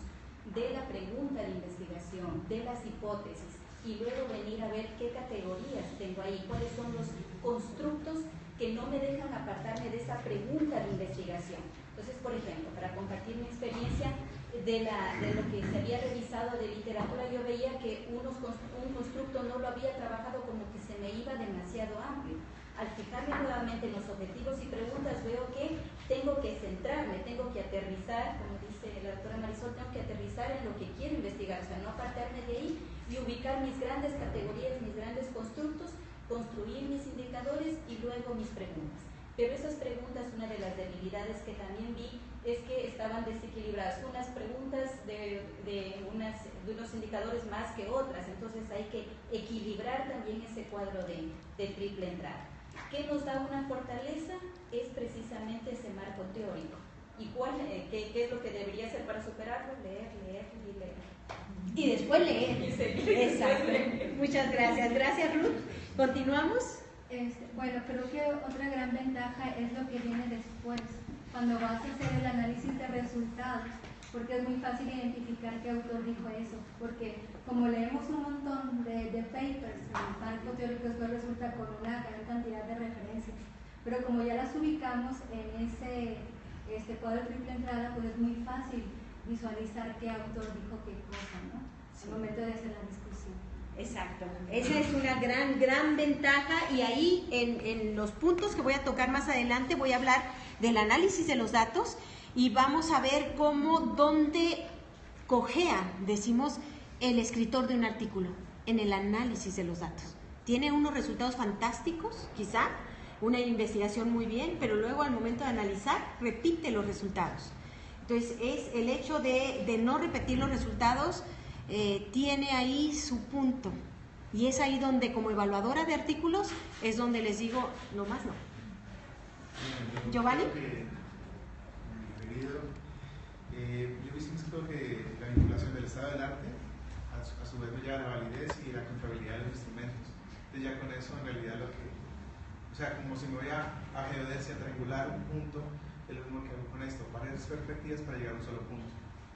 de la pregunta de investigación, de las hipótesis y luego venir a ver qué categorías tengo ahí, cuáles son los constructos que no me dejan apartarme de esa pregunta de investigación. Entonces, por ejemplo, para compartir mi experiencia de lo que se había revisado de literatura, yo veía que un constructo no lo había trabajado, como que se me iba demasiado amplio. Al fijarme nuevamente en los objetivos y preguntas, veo que tengo que centrarme, tengo que aterrizar, como dice la doctora Marisol, tengo que aterrizar en lo que quiero investigar, o sea, no apartarme de ahí y ubicar mis grandes categorías, mis grandes constructos, construir mis indicadores y luego mis preguntas. Pero esas preguntas, una de las debilidades que también vi es que estaban desequilibradas, unas preguntas de unos indicadores más que otras, entonces hay que equilibrar también ese cuadro de triple entrada. ¿Qué nos da una fortaleza? Es precisamente ese marco teórico. ¿Y qué es lo que debería hacer para superarlo? Leer, leer y leer. Y después leer. Exacto. Muchas gracias. Gracias, Ruth. ¿Continuamos? Bueno, creo que otra gran ventaja es lo que viene después, cuando vas a hacer el análisis de resultados, porque es muy fácil identificar qué autor dijo eso, porque como leemos un montón de papers, el marco teórico esto resulta con una gran cantidad de referencias, pero como ya las ubicamos en este cuadro de triple entrada, pues es muy fácil visualizar qué autor dijo qué cosa, ¿no? Al momento de hacer la discusión. Exacto, esa es una gran ventaja, y ahí en los puntos que voy a tocar más adelante voy a hablar del análisis de los datos y vamos a ver dónde cojea, decimos, el escritor de un artículo en el análisis de los datos. Tiene unos resultados fantásticos, quizá, una investigación muy bien, pero luego al momento de analizar repite los resultados. Entonces es el hecho de no repetir los resultados, tiene ahí su punto, y es ahí donde como evaluadora de artículos es donde les digo, no más no. Giovanni. Yo he visto que la vinculación del estado del arte a su vez me lleva a la validez y la confiabilidad de los instrumentos. Entonces ya con eso en realidad o sea, como si me voy a geodesia, triangular un punto, es lo mismo que hago con esto, varias perspectivas para llegar a un solo punto.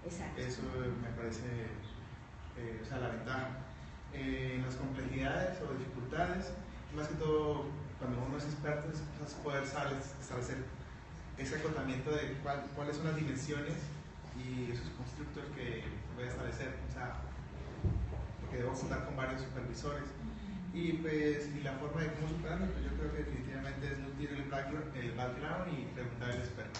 Exacto. Eso me parece, o sea, la ventaja. Las complejidades o dificultades, más que todo cuando uno es experto, es poder establecer ese acotamiento de cuáles son las dimensiones y esos constructos que voy a establecer, o sea, porque debo contar con varios supervisores. Y pues, y la forma de cómo superarlo, pues yo creo que definitivamente es nutrir el background y preguntar al experto.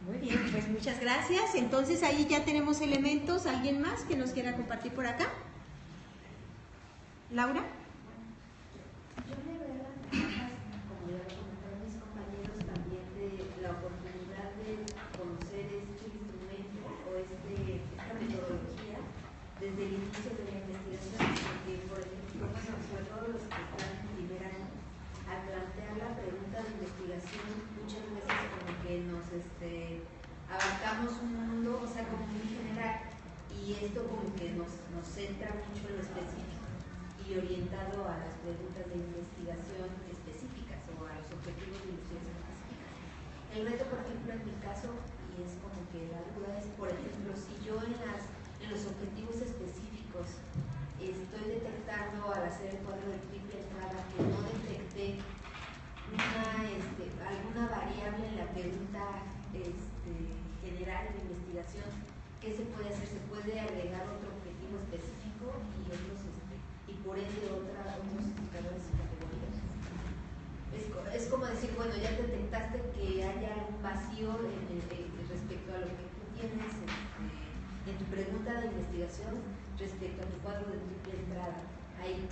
Muy bien, pues muchas gracias. Entonces ahí ya tenemos elementos. ¿Alguien más que nos quiera compartir por acá? ¿Laura? Yo le veo las ventajas, como ya lo comentaron mis compañeros, también de la oportunidad de conocer este instrumento o esta metodología desde el inicio de la investigación, porque por ejemplo, bueno, sobre todo los que están en primer año, al plantear la pregunta de investigación, muchas veces como que nos abarcamos un mundo, o sea, como muy general, y esto como que nos centra mucho en lo específico y orientado a las preguntas de investigación específicas o a los objetivos de investigación específicas. El reto, por ejemplo, en mi caso, y es como que la duda es, por ejemplo, si yo en los objetivos específicos estoy detectando al hacer el cuadro de triple entrada que no detecté alguna variable en la pregunta general de investigación, ¿qué se puede hacer? Se puede agregar otro objetivo específico y por ende otros indicadores y categorías. Es como decir, bueno, ya detectaste que haya algún vacío respecto a lo que tú tienes en tu pregunta de investigación respecto a tu cuadro de triple entrada. En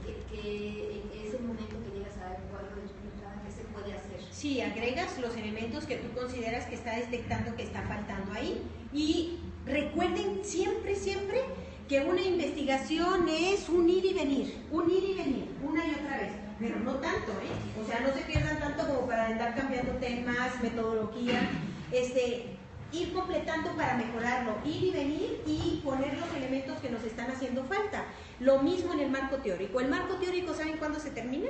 ese momento que llegas a ver el cuadro de triple entrada, ¿qué se puede hacer? Sí, agregas los elementos que tú consideras que está detectando que está faltando ahí, y recuerden siempre que una investigación es un ir y venir, una y otra vez, pero no tanto, o sea, no se pierdan tanto como para andar cambiando temas, metodología, ir completando para mejorarlo, ir y venir y poner los elementos que nos están haciendo falta. Lo mismo en el marco teórico. El marco teórico, ¿saben cuándo se termina?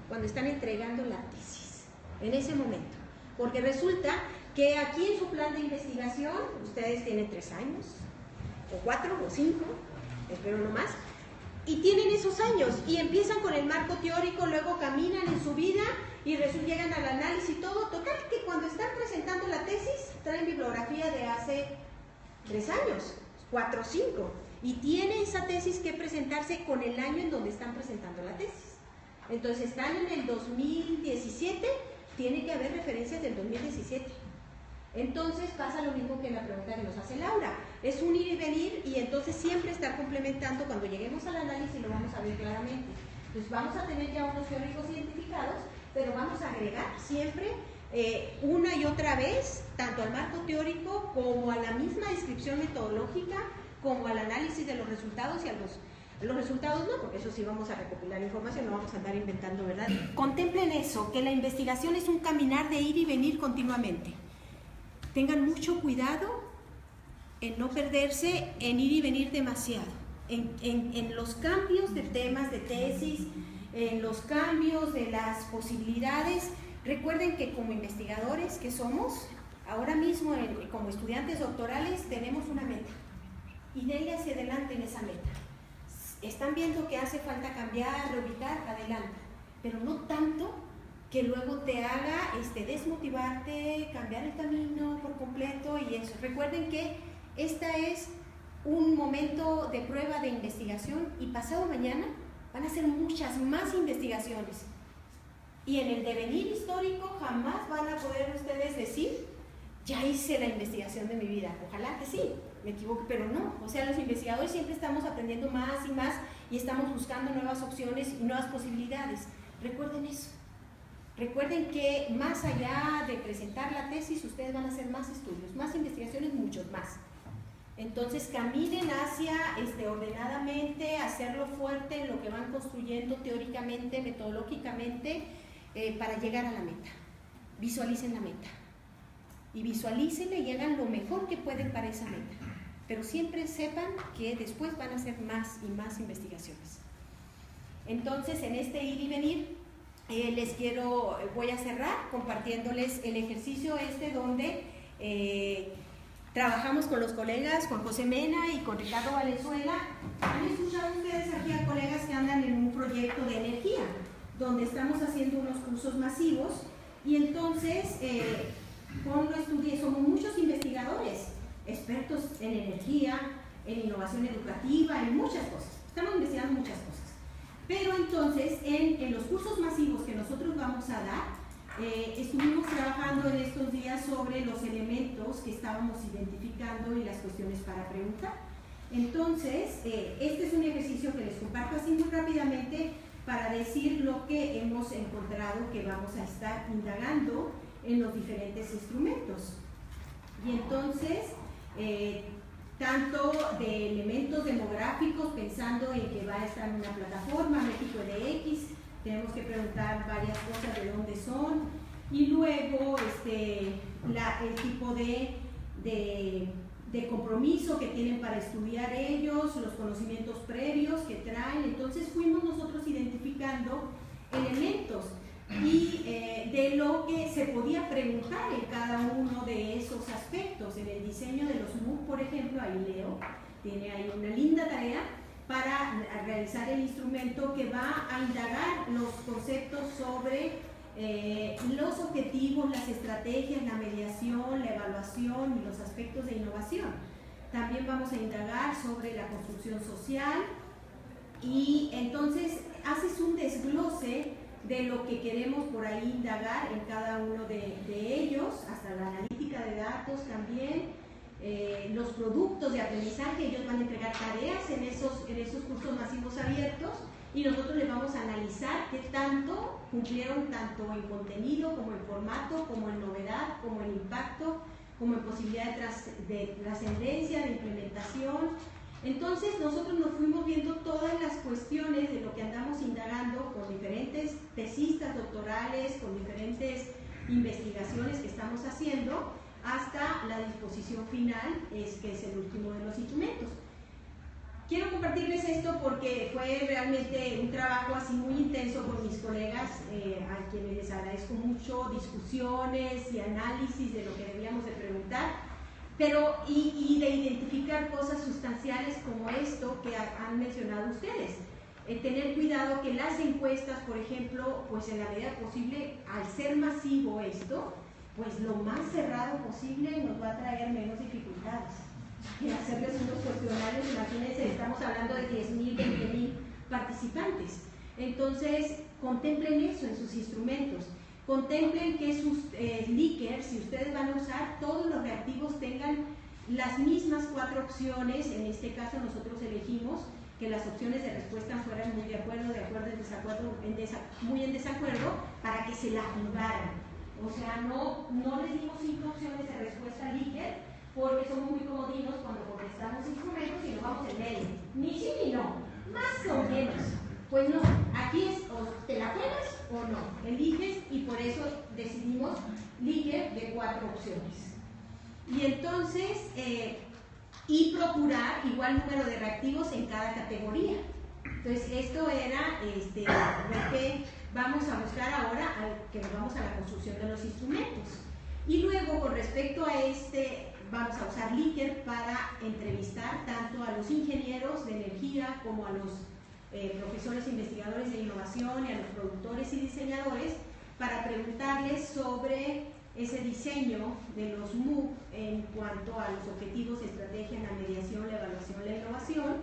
Cuando están entregando la tesis, en ese momento, porque resulta que aquí en su plan de investigación ustedes tienen 3 años, o 4 o 5, espero no más, y tienen esos años y empiezan con el marco teórico, luego caminan en su vida y llegan al análisis y todo. Total que cuando están presentando la tesis traen bibliografía de hace 3 años, 4 o 5, y tiene esa tesis que presentarse con el año en donde están presentando la tesis. Entonces están en el 2017, tiene que haber referencias del 2017. Entonces pasa lo mismo que en la pregunta que nos hace Laura, es un ir y venir, y entonces siempre estar complementando. Cuando lleguemos al análisis lo vamos a ver claramente. Entonces vamos a tener ya unos teóricos identificados, pero vamos a agregar siempre una y otra vez, tanto al marco teórico como a la misma descripción metodológica, como al análisis de los resultados y a los resultados no, porque eso sí vamos a recopilar información, no vamos a andar inventando, ¿verdad? Contemplen eso, que la investigación es un caminar de ir y venir continuamente. Tengan mucho cuidado en no perderse, en ir y venir demasiado, en los cambios de temas de tesis, en los cambios de las posibilidades. Recuerden que como investigadores que somos, ahora mismo como estudiantes doctorales tenemos una meta y denle hacia adelante en esa meta. Están viendo que hace falta cambiar, reubicar, adelante, pero no tanto que luego te haga desmotivarte, cambiar el camino por completo y eso. Recuerden que esta es un momento de prueba de investigación y pasado mañana van a ser muchas más investigaciones. Y en el devenir histórico jamás van a poder ustedes decir, ya hice la investigación de mi vida. Ojalá que sí, me equivoque, pero no. O sea, los investigadores siempre estamos aprendiendo más y más y estamos buscando nuevas opciones y nuevas posibilidades. Recuerden eso. Recuerden que más allá de presentar la tesis, ustedes van a hacer más estudios, más investigaciones, muchos más. Entonces caminen hacia ordenadamente, hacerlo fuerte en lo que van construyendo teóricamente, metodológicamente, para llegar a la meta. Visualicen la meta. Y visualícenla y hagan lo mejor que pueden para esa meta. Pero siempre sepan que después van a hacer más y más investigaciones. Entonces, en este ir y venir, voy a cerrar compartiéndoles el ejercicio donde trabajamos con los colegas, con José Mena y con Ricardo Valenzuela. Han escuchado ustedes aquí a colegas que andan en un proyecto de energía, donde estamos haciendo unos cursos masivos y entonces somos muchos investigadores, expertos en energía, en innovación educativa, en muchas cosas. Estamos investigando muchas cosas. Pero entonces, en los cursos masivos que nosotros vamos a dar, estuvimos trabajando en estos días sobre los elementos que estábamos identificando y las cuestiones para preguntar. Entonces, este es un ejercicio que les comparto así muy rápidamente para decir lo que hemos encontrado que vamos a estar indagando en los diferentes instrumentos. Y entonces, tanto de elementos demográficos, pensando en que va a estar en una plataforma, México EDX, tenemos que preguntar varias cosas de dónde son, y luego el tipo de compromiso que tienen para estudiar ellos, los conocimientos previos que traen. Entonces fuimos nosotros identificando elementos y de lo que se podía preguntar en cada uno de esos aspectos. En el diseño de los MOOC, por ejemplo, ahí Leo tiene ahí una linda tarea para realizar el instrumento que va a indagar los conceptos sobre los objetivos, las estrategias, la mediación, la evaluación y los aspectos de innovación. También vamos a indagar sobre la construcción social y entonces haces un desglose de lo que queremos por ahí indagar en cada uno de ellos, hasta la analítica de datos también, los productos de aprendizaje. Ellos van a entregar tareas en esos cursos masivos abiertos y nosotros les vamos a analizar qué tanto cumplieron tanto en contenido, como en formato, como en novedad, como en impacto, como en posibilidad de trascendencia, de implementación. Entonces nosotros nos fuimos viendo todas las cuestiones de lo que andamos indagando con diferentes tesistas doctorales, con diferentes investigaciones que estamos haciendo, hasta la disposición final, que es el último de los instrumentos. Quiero compartirles esto porque fue realmente un trabajo así muy intenso con mis colegas, a quienes les agradezco mucho, discusiones y análisis de lo que debíamos de preguntar, pero y de identificar cosas sustanciales como esto que han mencionado ustedes. Tener cuidado que las encuestas, por ejemplo, pues en la medida posible, al ser masivo esto, pues lo más cerrado posible nos va a traer menos dificultades. Y hacerles unos cuestionarios, imagínense, estamos hablando de 10.000, 20.000 participantes. Entonces, contemplen eso en sus instrumentos. Contemplen que sus leakers, si ustedes van a usar, todos los reactivos tengan las mismas 4 opciones. En este caso nosotros elegimos que las opciones de respuesta fueran muy de acuerdo, en desacuerdo, muy en desacuerdo, para que se la jugaran. O sea, no les dimos 5 opciones de respuesta al Likert, porque somos muy comodinos cuando contestamos instrumentos y nos vamos en medio. Ni sí ni no, más o menos. Pues no, aquí es o te la juegas o no, eliges, y por eso decidimos Likert de 4 opciones. Y entonces, y procurar igual número de reactivos en cada categoría. Entonces, esto era lo que vamos a buscar ahora, que nos vamos a la construcción de los instrumentos. Y luego, con respecto a vamos a usar Likert para entrevistar tanto a los ingenieros de energía como a los profesores investigadores de innovación y a los productores y diseñadores para preguntarles sobre ese diseño de los MOOC en cuanto a los objetivos, estrategia, la mediación, la evaluación, la innovación,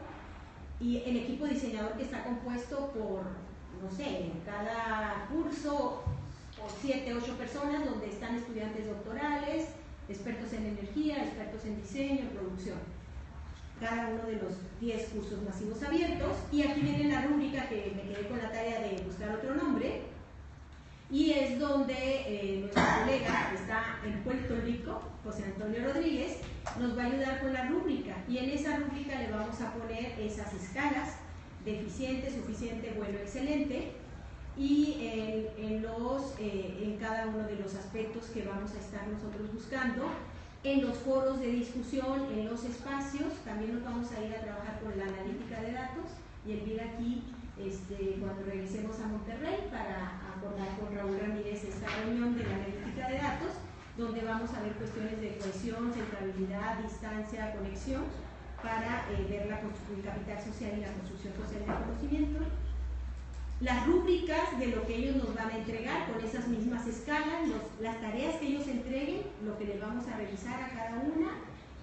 y el equipo diseñador que está compuesto por, no sé, en cada curso 7, 8 personas donde están estudiantes doctorales, expertos en energía, expertos en diseño, en producción. Cada uno de los 10 cursos masivos abiertos. Y aquí viene la rúbrica que me quedé con la tarea de buscar otro nombre, y es donde nuestro colega que está en Puerto Rico, José Antonio Rodríguez, nos va a ayudar con la rúbrica, y en esa rúbrica le vamos a poner esas escalas: deficiente, suficiente, bueno, excelente, y en cada uno de los aspectos que vamos a estar nosotros buscando, en los foros de discusión, en los espacios. También nos vamos a ir a trabajar con la analítica de datos, y el ir aquí cuando regresemos a Monterrey para acordar con Raúl Ramírez esta reunión de la analítica de datos, donde vamos a ver cuestiones de cohesión, centralidad, distancia, conexión, para ver el capital social y la construcción social del conocimiento. Las rúbricas de lo que ellos nos van a entregar con esas mismas escalas, las tareas que ellos entreguen, lo que les vamos a revisar a cada una,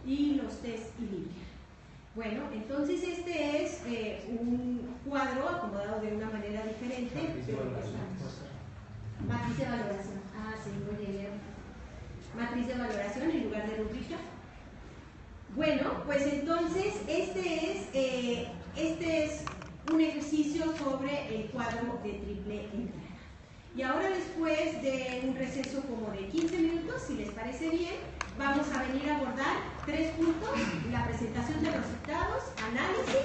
y los test y Likert. Bueno, entonces este es un cuadro acomodado de una manera diferente. Matriz de valoración. Ah, sí, muy bien. Matriz de valoración en lugar de rúbrica. Bueno, pues entonces este es un ejercicio sobre el cuadro de triple entrada. Y ahora, después de un receso como de 15 minutos, si les parece bien, vamos a venir a abordar 3 puntos: la presentación de resultados, análisis